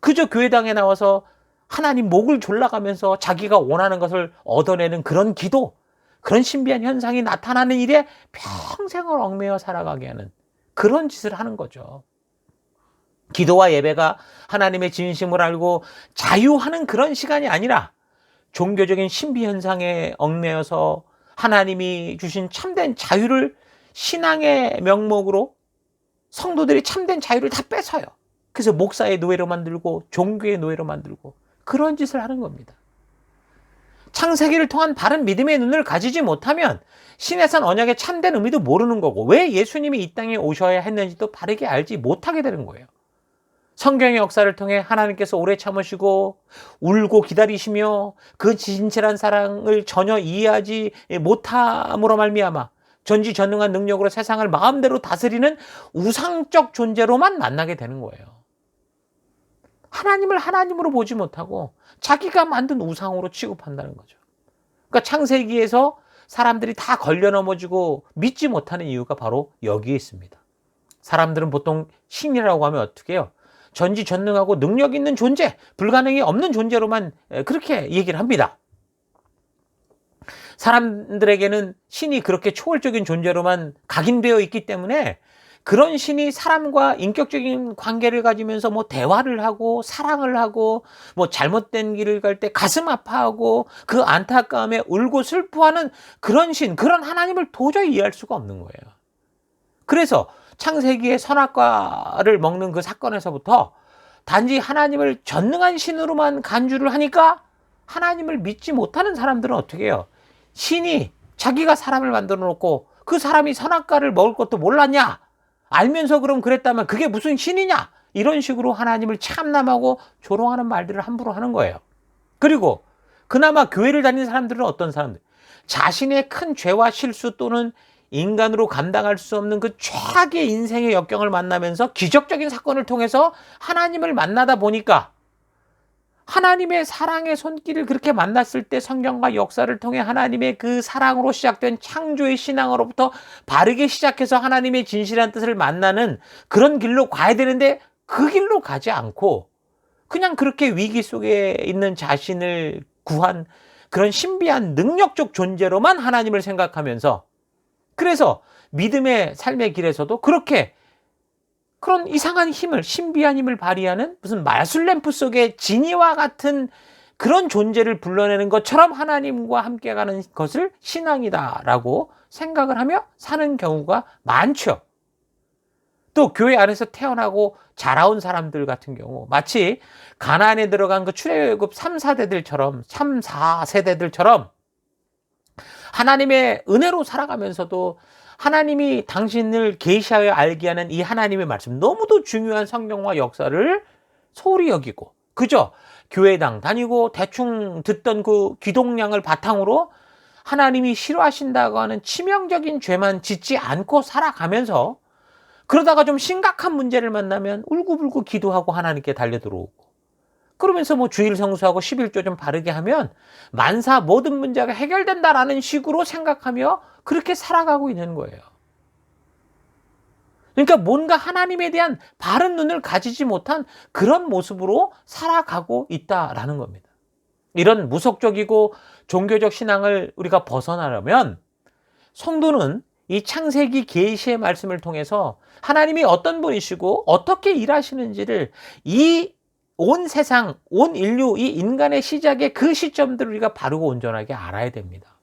그저 교회당에 나와서 하나님 목을 졸라가면서 자기가 원하는 것을 얻어내는 그런 기도, 그런 신비한 현상이 나타나는 일에 평생을 얽매여 살아가게 하는 그런 짓을 하는 거죠. 기도와 예배가 하나님의 진심을 알고 자유하는 그런 시간이 아니라 종교적인 신비 현상에 얽매여서 하나님이 주신 참된 자유를 신앙의 명목으로 성도들이 참된 자유를 다 뺏어요. 그래서 목사의 노예로 만들고 종교의 노예로 만들고 그런 짓을 하는 겁니다. 창세기를 통한 바른 믿음의 눈을 가지지 못하면 신의 산 언약의 참된 의미도 모르는 거고 왜 예수님이 이 땅에 오셔야 했는지도 바르게 알지 못하게 되는 거예요. 성경의 역사를 통해 하나님께서 오래 참으시고 울고 기다리시며 그 진실한 사랑을 전혀 이해하지 못함으로 말미암아 전지전능한 능력으로 세상을 마음대로 다스리는 우상적 존재로만 만나게 되는 거예요. 하나님을 하나님으로 보지 못하고 자기가 만든 우상으로 취급한다는 거죠. 그러니까 창세기에서 사람들이 다 걸려 넘어지고 믿지 못하는 이유가 바로 여기에 있습니다. 사람들은 보통 신이라고 하면 어떻게 해요? 전지전능하고 능력 있는 존재, 불가능이 없는 존재로만 그렇게 얘기를 합니다. 사람들에게는 신이 그렇게 초월적인 존재로만 각인되어 있기 때문에 그런 신이 사람과 인격적인 관계를 가지면서 뭐 대화를 하고 사랑을 하고 뭐 잘못된 길을 갈 때 가슴 아파하고 그 안타까움에 울고 슬퍼하는 그런 신, 그런 하나님을 도저히 이해할 수가 없는 거예요. 그래서 창세기의 선악과를 먹는 그 사건에서부터 단지 하나님을 전능한 신으로만 간주를 하니까 하나님을 믿지 못하는 사람들은 어떻게 해요? 신이 자기가 사람을 만들어 놓고 그 사람이 선악과를 먹을 것도 몰랐냐? 알면서 그럼 그랬다면 그게 무슨 신이냐? 이런 식으로 하나님을 참남하고 조롱하는 말들을 함부로 하는 거예요. 그리고 그나마 교회를 다니는 사람들은 어떤 사람들? 자신의 큰 죄와 실수 또는 인간으로 감당할 수 없는 그 최악의 인생의 역경을 만나면서 기적적인 사건을 통해서 하나님을 만나다 보니까 하나님의 사랑의 손길을 그렇게 만났을 때 성경과 역사를 통해 하나님의 그 사랑으로 시작된 창조의 신앙으로부터 바르게 시작해서 하나님의 진실한 뜻을 만나는 그런 길로 가야 되는데 그 길로 가지 않고 그냥 그렇게 위기 속에 있는 자신을 구한 그런 신비한 능력적 존재로만 하나님을 생각하면서 그래서 믿음의 삶의 길에서도 그렇게 그런 이상한 힘을, 신비한 힘을 발휘하는 무슨 마술램프 속의 지니와 같은 그런 존재를 불러내는 것처럼 하나님과 함께 가는 것을 신앙이다라고 생각을 하며 사는 경우가 많죠. 또 교회 안에서 태어나고 자라온 사람들 같은 경우 마치 가나안에 들어간 그 출애굽 3, 4대들처럼 3, 4세대들처럼 하나님의 은혜로 살아가면서도 하나님이 당신을 계시하여 알게 하는 이 하나님의 말씀, 너무도 중요한 성경과 역사를 소홀히 여기고 그저 교회당 다니고 대충 듣던 그 기독량을 바탕으로 하나님이 싫어하신다고 하는 치명적인 죄만 짓지 않고 살아가면서 그러다가 좀 심각한 문제를 만나면 울고불고 기도하고 하나님께 달려들어오고 그러면서 뭐 주일 성수하고 11조 좀 바르게 하면 만사 모든 문제가 해결된다라는 식으로 생각하며 그렇게 살아가고 있는 거예요. 그러니까 뭔가 하나님에 대한 바른 눈을 가지지 못한 그런 모습으로 살아가고 있다라는 겁니다. 이런 무속적이고 종교적 신앙을 우리가 벗어나려면 성도는 이 창세기 계시의 말씀을 통해서 하나님이 어떤 분이시고 어떻게 일하시는지를 이 온 세상, 온 인류, 이 인간의 시작의 그 시점들을 우리가 바르고 온전하게 알아야 됩니다.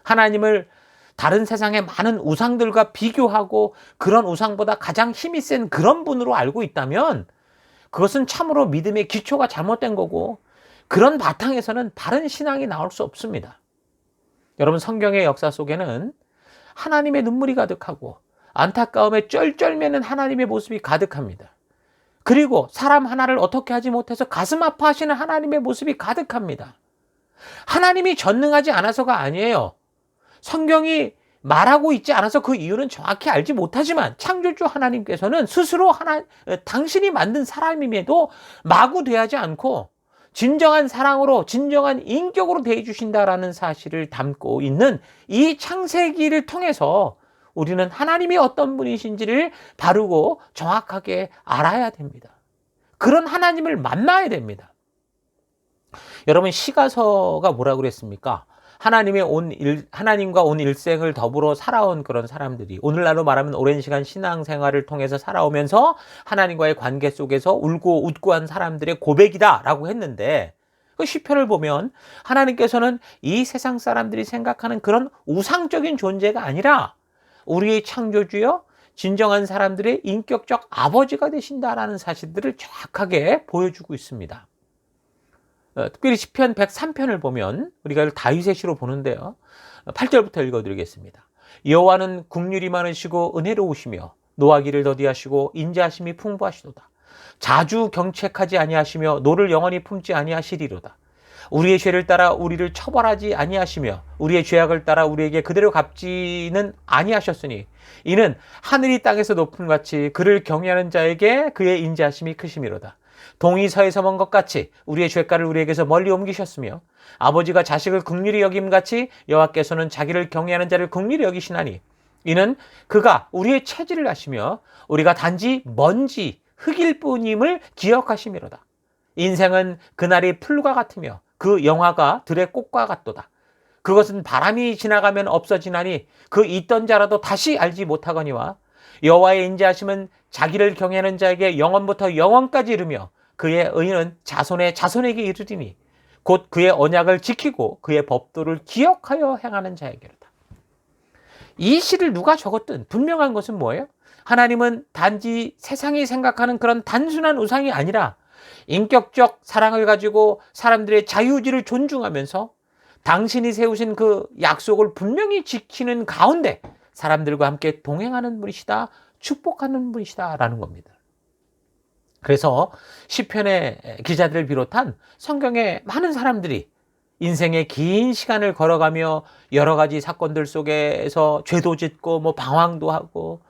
하나님을 다른 세상의 많은 우상들과 비교하고 그런 우상보다 가장 힘이 센 그런 분으로 알고 있다면 그것은 참으로 믿음의 기초가 잘못된 거고 그런 바탕에서는 바른 신앙이 나올 수 없습니다. 여러분 성경의 역사 속에는 하나님의 눈물이 가득하고 안타까움에 쩔쩔매는 하나님의 모습이 가득합니다. 그리고 사람 하나를 어떻게 하지 못해서 가슴 아파하시는 하나님의 모습이 가득합니다. 하나님이 전능하지 않아서가 아니에요. 성경이 말하고 있지 않아서 그 이유는 정확히 알지 못하지만 창조주 하나님께서는 스스로 당신이 만든 사람임에도 마구 대하지 않고 진정한 사랑으로 진정한 인격으로 대해 주신다라는 사실을 담고 있는 이 창세기를 통해서 우리는 하나님이 어떤 분이신지를 바르고 정확하게 알아야 됩니다. 그런 하나님을 만나야 됩니다. 여러분, 시가서가 뭐라고 그랬습니까? 하나님과 온 일생을 더불어 살아온 그런 사람들이, 오늘날로 말하면 오랜 시간 신앙생활을 통해서 살아오면서 하나님과의 관계 속에서 울고 웃고 한 사람들의 고백이다라고 했는데, 그 시편을 보면 하나님께서는 이 세상 사람들이 생각하는 그런 우상적인 존재가 아니라 우리의 창조주여 진정한 사람들의 인격적 아버지가 되신다라는 사실들을 정확하게 보여주고 있습니다. 특별히 시편 103편을 보면 우리가 다윗의 시로 보는데요. 8절부터 읽어드리겠습니다. 여호와는 긍휼이 많으시고 은혜로우시며 노하기를 더디하시고 인자하심이 풍부하시도다. 자주 경책하지 아니하시며 노를 영원히 품지 아니하시리로다. 우리의 죄를 따라 우리를 처벌하지 아니하시며 우리의 죄악을 따라 우리에게 그대로 갚지는 아니하셨으니 이는 하늘이 땅에서 높음 같이 그를 경외하는 자에게 그의 인자하심이 크심이로다. 동이 서에서 먼 것 같이 우리의 죄가를 우리에게서 멀리 옮기셨으며 아버지가 자식을 긍휼히 여김같이 여호와께서는 자기를 경외하는 자를 긍휼히 여기시나니 이는 그가 우리의 체질을 아시며 우리가 단지 먼지 흙일 뿐임을 기억하심이로다. 인생은 그날이 풀과 같으며 그 영화가 들의 꽃과 같도다. 그것은 바람이 지나가면 없어지나니 그 있던 자라도 다시 알지 못하거니와 여호와의 인자하심은 자기를 경외하는 자에게 영원부터 영원까지 이르며 그의 의는 자손의 자손에게 이르리니 곧 그의 언약을 지키고 그의 법도를 기억하여 행하는 자에게로다. 이 시를 누가 적었든 분명한 것은 뭐예요? 하나님은 단지 세상이 생각하는 그런 단순한 우상이 아니라 인격적 사랑을 가지고 사람들의 자유의지를 존중하면서 당신이 세우신 그 약속을 분명히 지키는 가운데 사람들과 함께 동행하는 분이시다, 축복하는 분이시다라는 겁니다. 그래서 시편의 기자들을 비롯한 성경의 많은 사람들이 인생의 긴 시간을 걸어가며 여러 가지 사건들 속에서 죄도 짓고 방황도 하고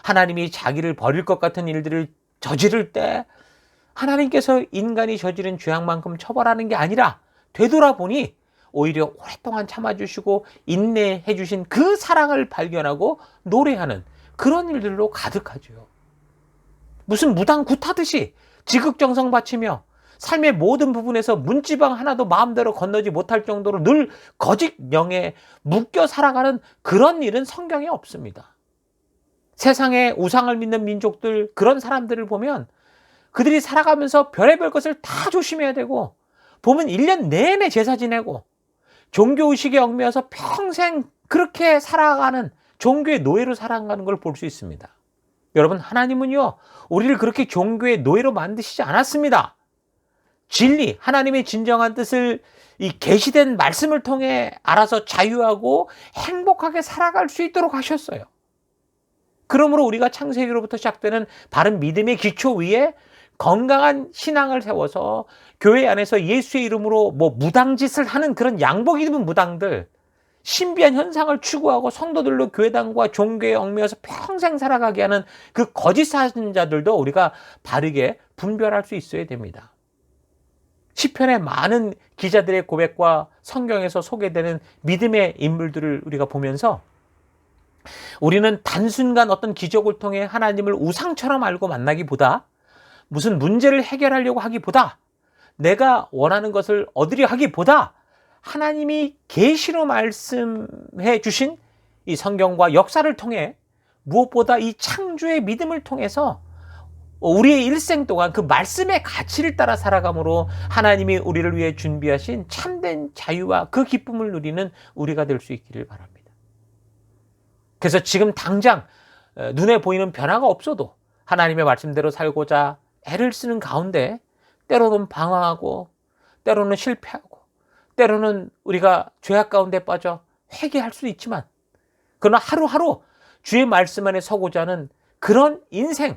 하나님이 자기를 버릴 것 같은 일들을 저지를 때 하나님께서 인간이 저지른 죄악만큼 처벌하는 게 아니라 되돌아보니 오히려 오랫동안 참아주시고 인내해 주신 그 사랑을 발견하고 노래하는 그런 일들로 가득하죠. 무슨 무당 굿하듯이 지극정성 바치며 삶의 모든 부분에서 문지방 하나도 마음대로 건너지 못할 정도로 늘 거짓 영에 묶여 살아가는 그런 일은 성경에 없습니다. 세상에 우상을 믿는 민족들, 그런 사람들을 보면 그들이 살아가면서 별의별 것을 다 조심해야 되고 보면 1년 내내 제사 지내고 종교의식에 얽매여서 평생 그렇게 살아가는 종교의 노예로 살아가는 걸 볼 수 있습니다. 여러분, 하나님은요, 우리를 그렇게 종교의 노예로 만드시지 않았습니다. 진리, 하나님의 진정한 뜻을 이 계시된 말씀을 통해 알아서 자유하고 행복하게 살아갈 수 있도록 하셨어요. 그러므로 우리가 창세기로부터 시작되는 바른 믿음의 기초 위에 건강한 신앙을 세워서 교회 안에서 예수의 이름으로 무당짓을 하는 그런 양복 입은 무당들, 신비한 현상을 추구하고 성도들로 교회당과 종교에 얽매여서 평생 살아가게 하는 그 거짓 사신자들도 우리가 바르게 분별할 수 있어야 됩니다. 시편의 많은 기자들의 고백과 성경에서 소개되는 믿음의 인물들을 우리가 보면서 우리는 단순간 어떤 기적을 통해 하나님을 우상처럼 알고 만나기보다 무슨 문제를 해결하려고 하기보다 내가 원하는 것을 얻으려 하기보다 하나님이 계시로 말씀해 주신 이 성경과 역사를 통해 무엇보다 이 창조의 믿음을 통해서 우리의 일생 동안 그 말씀의 가치를 따라 살아감으로 하나님이 우리를 위해 준비하신 참된 자유와 그 기쁨을 누리는 우리가 될 수 있기를 바랍니다. 그래서 지금 당장 눈에 보이는 변화가 없어도 하나님의 말씀대로 살고자 애를 쓰는 가운데 때로는 방황하고 때로는 실패하고 때로는 우리가 죄악 가운데 빠져 회개할 수도 있지만 그러나 하루하루 주의 말씀 안에 서고자 하는 그런 인생,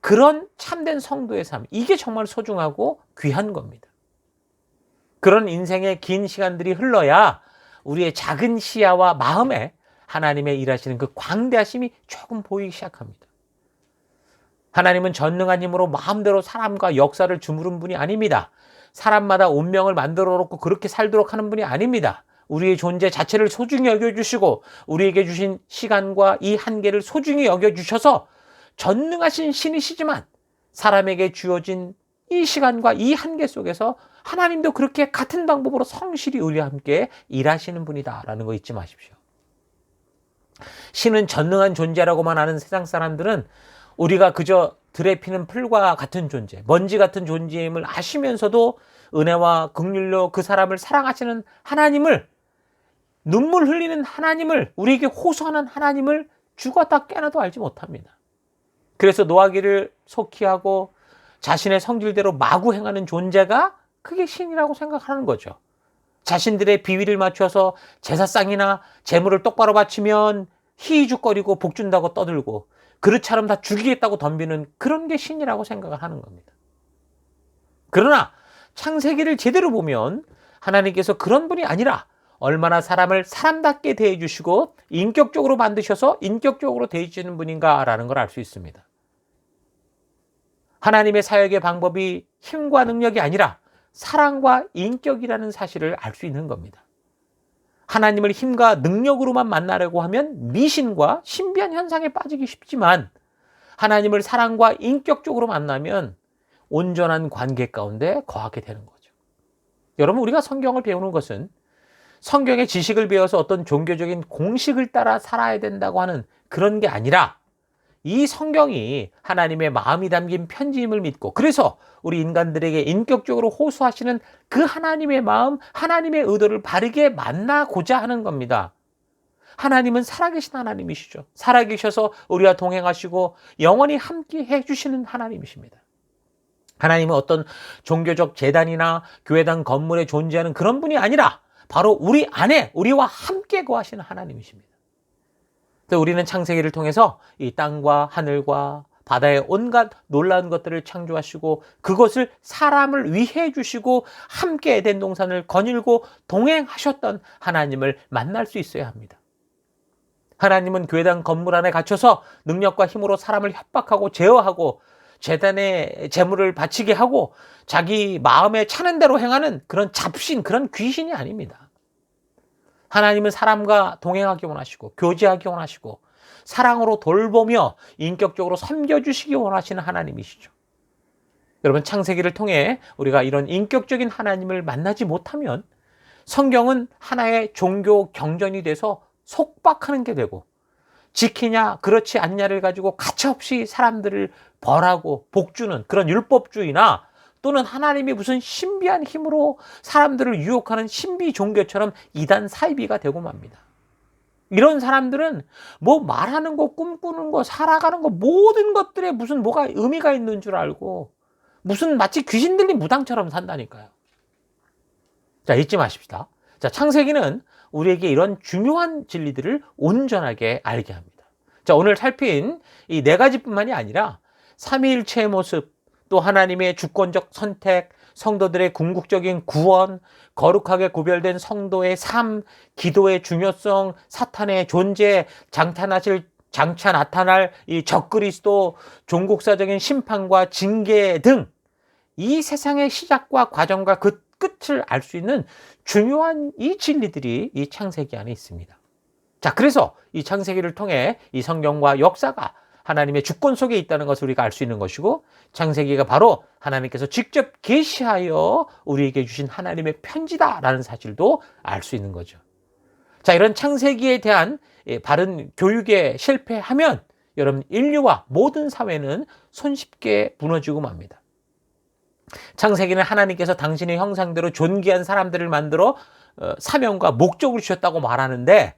그런 참된 성도의 삶, 이게 정말 소중하고 귀한 겁니다. 그런 인생의 긴 시간들이 흘러야 우리의 작은 시야와 마음에 하나님의 일하시는 그 광대하심이 조금 보이기 시작합니다. 하나님은 전능한 힘으로 마음대로 사람과 역사를 주무른 분이 아닙니다. 사람마다 운명을 만들어 놓고 그렇게 살도록 하는 분이 아닙니다. 우리의 존재 자체를 소중히 여겨주시고 우리에게 주신 시간과 이 한계를 소중히 여겨주셔서 전능하신 신이시지만 사람에게 주어진 이 시간과 이 한계 속에서 하나님도 그렇게 같은 방법으로 성실히 우리와 함께 일하시는 분이다라는 거 잊지 마십시오. 신은 전능한 존재라고만 아는 세상 사람들은 우리가 그저 들에 피는 풀과 같은 존재, 먼지 같은 존재임을 아시면서도 은혜와 긍휼로 그 사람을 사랑하시는 하나님을, 눈물 흘리는 하나님을, 우리에게 호소하는 하나님을 죽었다 깨어나도 알지 못합니다. 그래서 노하기를 속히 하고 자신의 성질대로 마구 행하는 존재가 그게 신이라고 생각하는 거죠. 자신들의 비위를 맞춰서 제사상이나 제물을 똑바로 바치면 희죽거리고 복준다고 떠들고 그릇처럼 다 죽이겠다고 덤비는 그런 게 신이라고 생각을 하는 겁니다. 그러나 창세기를 제대로 보면 하나님께서 그런 분이 아니라 얼마나 사람을 사람답게 대해주시고 인격적으로 만드셔서 인격적으로 대해주시는 분인가라는 걸 알 수 있습니다. 하나님의 사역의 방법이 힘과 능력이 아니라 사랑과 인격이라는 사실을 알 수 있는 겁니다. 하나님을 힘과 능력으로만 만나려고 하면 미신과 신비한 현상에 빠지기 쉽지만 하나님을 사랑과 인격적으로 만나면 온전한 관계 가운데 거하게 되는 거죠. 여러분, 우리가 성경을 배우는 것은 성경의 지식을 배워서 어떤 종교적인 공식을 따라 살아야 된다고 하는 그런 게 아니라 이 성경이 하나님의 마음이 담긴 편지임을 믿고 그래서 우리 인간들에게 인격적으로 호소하시는 그 하나님의 마음, 하나님의 의도를 바르게 만나고자 하는 겁니다. 하나님은 살아계신 하나님이시죠. 살아계셔서 우리와 동행하시고 영원히 함께 해주시는 하나님이십니다. 하나님은 어떤 종교적 재단이나 교회당 건물에 존재하는 그런 분이 아니라 바로 우리 안에 우리와 함께 거하시는 하나님이십니다. 우리는 창세기를 통해서 이 땅과 하늘과 바다의 온갖 놀라운 것들을 창조하시고 그것을 사람을 위해 해주시고 함께 에덴 동산을 거닐고 동행하셨던 하나님을 만날 수 있어야 합니다. 하나님은 교회당 건물 안에 갇혀서 능력과 힘으로 사람을 협박하고 제어하고 제단에 제물을 바치게 하고 자기 마음에 차는 대로 행하는 그런 잡신, 그런 귀신이 아닙니다. 하나님은 사람과 동행하기 원하시고 교제하기 원하시고 사랑으로 돌보며 인격적으로 섬겨주시기 원하시는 하나님이시죠. 여러분, 창세기를 통해 우리가 이런 인격적인 하나님을 만나지 못하면 성경은 하나의 종교 경전이 돼서 속박하는 게 되고 지키냐 그렇지 않냐를 가지고 가차없이 사람들을 벌하고 복주는 그런 율법주의나 또는 하나님이 무슨 신비한 힘으로 사람들을 유혹하는 신비 종교처럼 이단 사이비가 되고 맙니다. 이런 사람들은 뭐 말하는 거, 꿈꾸는 거, 살아가는 거 모든 것들에 무슨 뭐가 의미가 있는 줄 알고 무슨 마치 귀신 들린 무당처럼 산다니까요. 자, 잊지 마십시다. 자, 창세기는 우리에게 이런 중요한 진리들을 온전하게 알게 합니다. 자, 오늘 살핀 이 네 가지뿐만이 아니라 삼위일체의 모습, 또 하나님의 주권적 선택, 성도들의 궁극적인 구원, 거룩하게 구별된 성도의 삶, 기도의 중요성, 사탄의 존재, 장차 나타날 이 적그리스도, 종국사적인 심판과 징계 등 이 세상의 시작과 과정과 그 끝을 알 수 있는 중요한 이 진리들이 이 창세기 안에 있습니다. 자, 그래서 이 창세기를 통해 이 성경과 역사가 하나님의 주권 속에 있다는 것을 우리가 알 수 있는 것이고 창세기가 바로 하나님께서 직접 계시하여 우리에게 주신 하나님의 편지다라는 사실도 알 수 있는 거죠. 자, 이런 창세기에 대한 바른 교육에 실패하면 여러분, 인류와 모든 사회는 손쉽게 무너지고 맙니다. 창세기는 하나님께서 당신의 형상대로 존귀한 사람들을 만들어 사명과 목적을 주셨다고 말하는데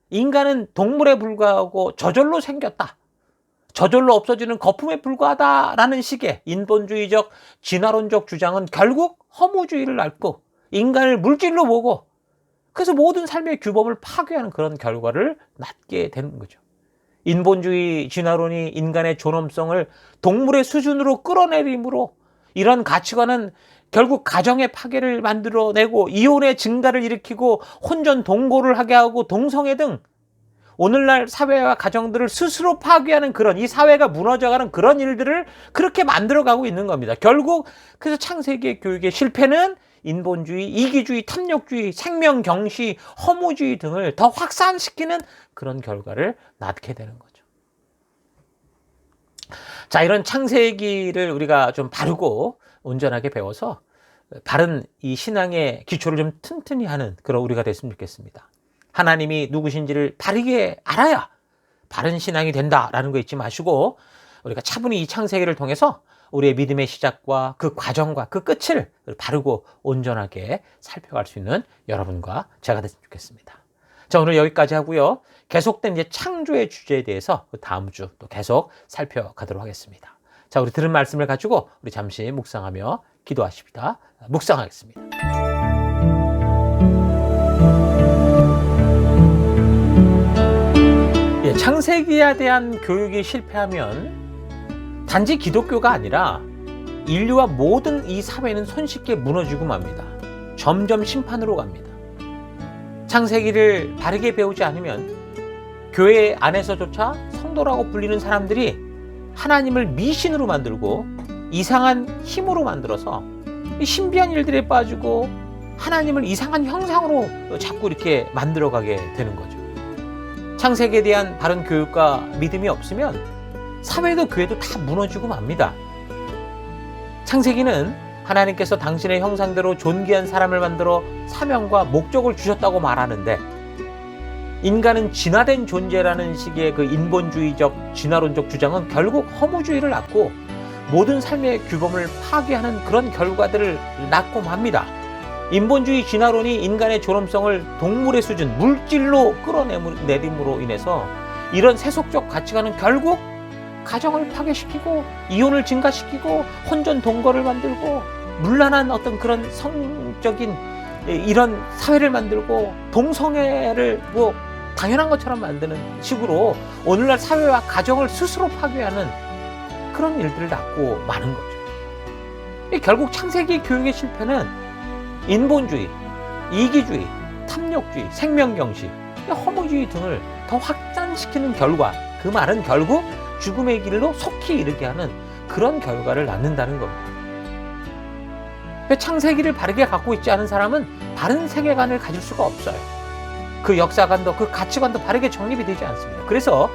인간은 동물에 불과하고 저절로 생겼다, 저절로 없어지는 거품에 불과하다라는 식의 인본주의적 진화론적 주장은 결국 허무주의를 앓고 인간을 물질로 보고 그래서 모든 삶의 규범을 파괴하는 그런 결과를 낳게 되는 거죠. 인본주의 진화론이 인간의 존엄성을 동물의 수준으로 끌어내림으로 이런 가치관은 결국 가정의 파괴를 만들어내고 이혼의 증가를 일으키고 혼전 동거를 하게 하고 동성애 등 오늘날 사회와 가정들을 스스로 파괴하는 그런, 이 사회가 무너져가는 그런 일들을 그렇게 만들어가고 있는 겁니다. 결국 그래서 창세기의 교육의 실패는 인본주의, 이기주의, 탐욕주의, 생명경시, 허무주의 등을 더 확산시키는 그런 결과를 낳게 되는 거죠. 자, 이런 창세기를 우리가 좀 바르고 온전하게 배워서 바른 이 신앙의 기초를 좀 튼튼히 하는 그런 우리가 됐으면 좋겠습니다. 하나님이 누구신지를 바르게 알아야 바른 신앙이 된다라는 거 잊지 마시고, 우리가 차분히 이 창세기를 통해서 우리의 믿음의 시작과 그 과정과 그 끝을 바르고 온전하게 살펴갈 수 있는 여러분과 제가 됐으면 좋겠습니다. 자, 오늘 여기까지 하고요. 계속된 이제 창조의 주제에 대해서 다음 주 또 계속 살펴가도록 하겠습니다. 자, 우리 들은 말씀을 가지고 우리 잠시 묵상하며 기도하십니다. 묵상하겠습니다. 창세기에 대한 교육이 실패하면 단지 기독교가 아니라 인류와 모든 이 사회는 손쉽게 무너지고 맙니다. 점점 심판으로 갑니다. 창세기를 바르게 배우지 않으면 교회 안에서조차 성도라고 불리는 사람들이 하나님을 미신으로 만들고 이상한 힘으로 만들어서 신비한 일들에 빠지고 하나님을 이상한 형상으로 자꾸 이렇게 만들어가게 되는 거죠. 창세기에 대한 바른 교육과 믿음이 없으면 사회도 교회도 다 무너지고 맙니다. 창세기는 하나님께서 당신의 형상대로 존귀한 사람을 만들어 사명과 목적을 주셨다고 말하는데, 인간은 진화된 존재라는 식의 그 인본주의적 진화론적 주장은 결국 허무주의를 낳고 모든 삶의 규범을 파괴하는 그런 결과들을 낳고 맙니다. 인본주의 진화론이 인간의 존엄성을 동물의 수준, 물질로 끌어내림으로 인해서 이런 세속적 가치관은 결국 가정을 파괴시키고 이혼을 증가시키고 혼전 동거를 만들고 문란한 어떤 그런 성적인 이런 사회를 만들고 동성애를 뭐 당연한 것처럼 만드는 식으로 오늘날 사회와 가정을 스스로 파괴하는 그런 일들을 낳고 마는 거죠. 결국 창세기 교육의 실패는 인본주의, 이기주의, 탐욕주의, 생명경시, 허무주의 등을 더 확산시키는 결과, 그 말은 결국 죽음의 길로 속히 이르게 하는 그런 결과를 낳는다는 겁니다. 창세기를 바르게 갖고 있지 않은 사람은 바른 세계관을 가질 수가 없어요. 그 역사관도 그 가치관도 바르게 정립이 되지 않습니다. 그래서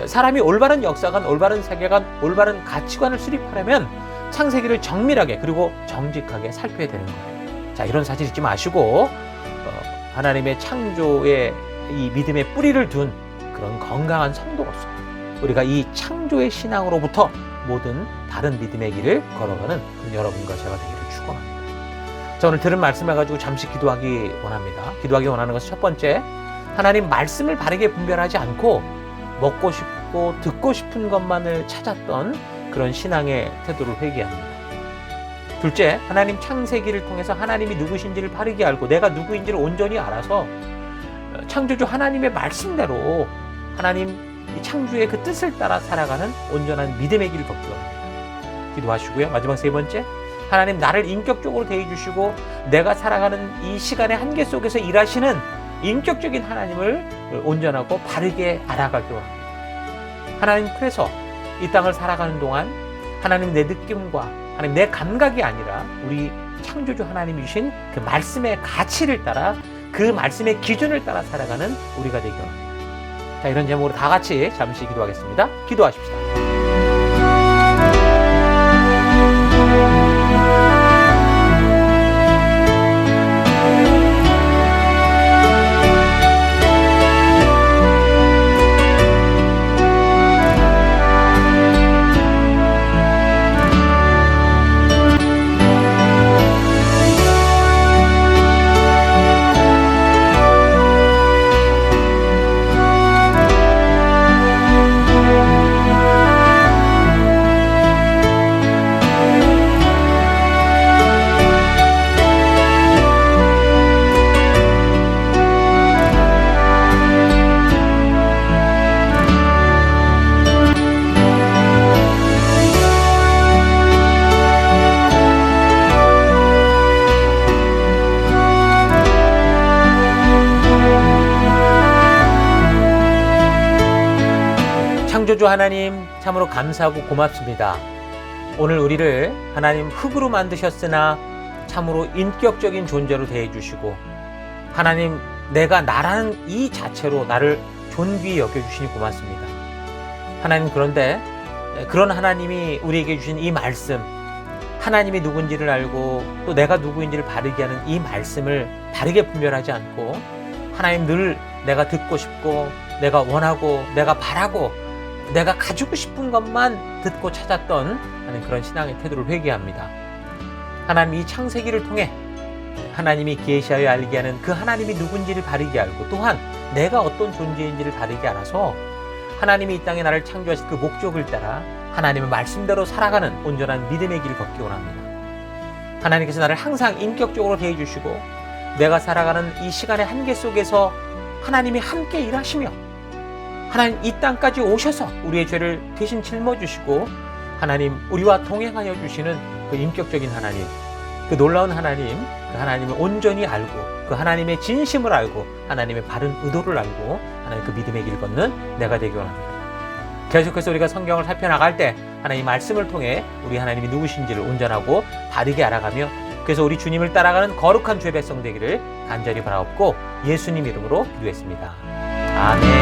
사람이 올바른 역사관, 올바른 세계관, 올바른 가치관을 수립하려면 창세기를 정밀하게 그리고 정직하게 살펴야 되는 거예요. 자, 이런 사실 잊지 마시고 하나님의 창조의 이 믿음의 뿌리를 둔 그런 건강한 성도로서 우리가 이 창조의 신앙으로부터 모든 다른 믿음의 길을 걸어가는 여러분과 제가 되기를 축원합니다. 자, 오늘 들은 말씀을 가지고 잠시 기도하기 원합니다. 기도하기 원하는 것은 첫 번째, 하나님 말씀을 바르게 분별하지 않고 먹고 싶고 듣고 싶은 것만을 찾았던 그런 신앙의 태도를 회개합니다. 둘째, 하나님 창세기를 통해서 하나님이 누구신지를 바르게 알고 내가 누구인지를 온전히 알아서 창조주 하나님의 말씀대로 하나님 창조의 그 뜻을 따라 살아가는 온전한 믿음의 길을 걷기로 합니다. 기도하시고요. 마지막 세 번째, 하나님 나를 인격적으로 대해주시고 내가 살아가는 이 시간의 한계 속에서 일하시는 인격적인 하나님을 온전하고 바르게 알아가기로 합니다. 하나님, 그래서 이 땅을 살아가는 동안 하나님 내 느낌과 하나님 내 감각이 아니라 우리 창조주 하나님이 주신 그 말씀의 가치를 따라 그 말씀의 기준을 따라 살아가는 우리가 되기로 합니다. 자, 이런 제목으로 다 같이 잠시 기도하겠습니다. 기도하십시다. 창조주 하나님, 참으로 감사하고 고맙습니다. 오늘 우리를 하나님 흙으로 만드셨으나 참으로 인격적인 존재로 대해주시고, 하나님 내가 나라는 이 자체로 나를 존귀히 여겨주시니 고맙습니다. 하나님, 그런데 그런 하나님이 우리에게 주신 이 말씀, 하나님이 누군지를 알고 또 내가 누구인지를 바르게 하는 이 말씀을 바르게 분별하지 않고, 하나님 늘 내가 듣고 싶고 내가 원하고 내가 바라고 내가 가지고 싶은 것만 듣고 찾았던 하는 그런 신앙의 태도를 회개합니다. 하나님, 이 창세기를 통해 하나님이 계시하여 알게 하는 그 하나님이 누군지를 바르게 알고, 또한 내가 어떤 존재인지를 바르게 알아서 하나님이 이 땅에 나를 창조하신 그 목적을 따라 하나님의 말씀대로 살아가는 온전한 믿음의 길을 걷기 원합니다. 하나님께서 나를 항상 인격적으로 대해주시고, 내가 살아가는 이 시간의 한계 속에서 하나님이 함께 일하시며, 하나님 이 땅까지 오셔서 우리의 죄를 대신 짊어주시고, 하나님 우리와 동행하여 주시는 그 인격적인 하나님, 그 놀라운 하나님, 그 하나님을 온전히 알고, 그 하나님의 진심을 알고, 하나님의 바른 의도를 알고, 하나님 그 믿음의 길 걷는 내가 되기 원합니다. 계속해서 우리가 성경을 살펴나갈 때 하나님 말씀을 통해 우리 하나님이 누구신지를 온전하고 바르게 알아가며, 그래서 우리 주님을 따라가는 거룩한 죄 백성 되기를 간절히 바라옵고 예수님 이름으로 기도했습니다. 아멘.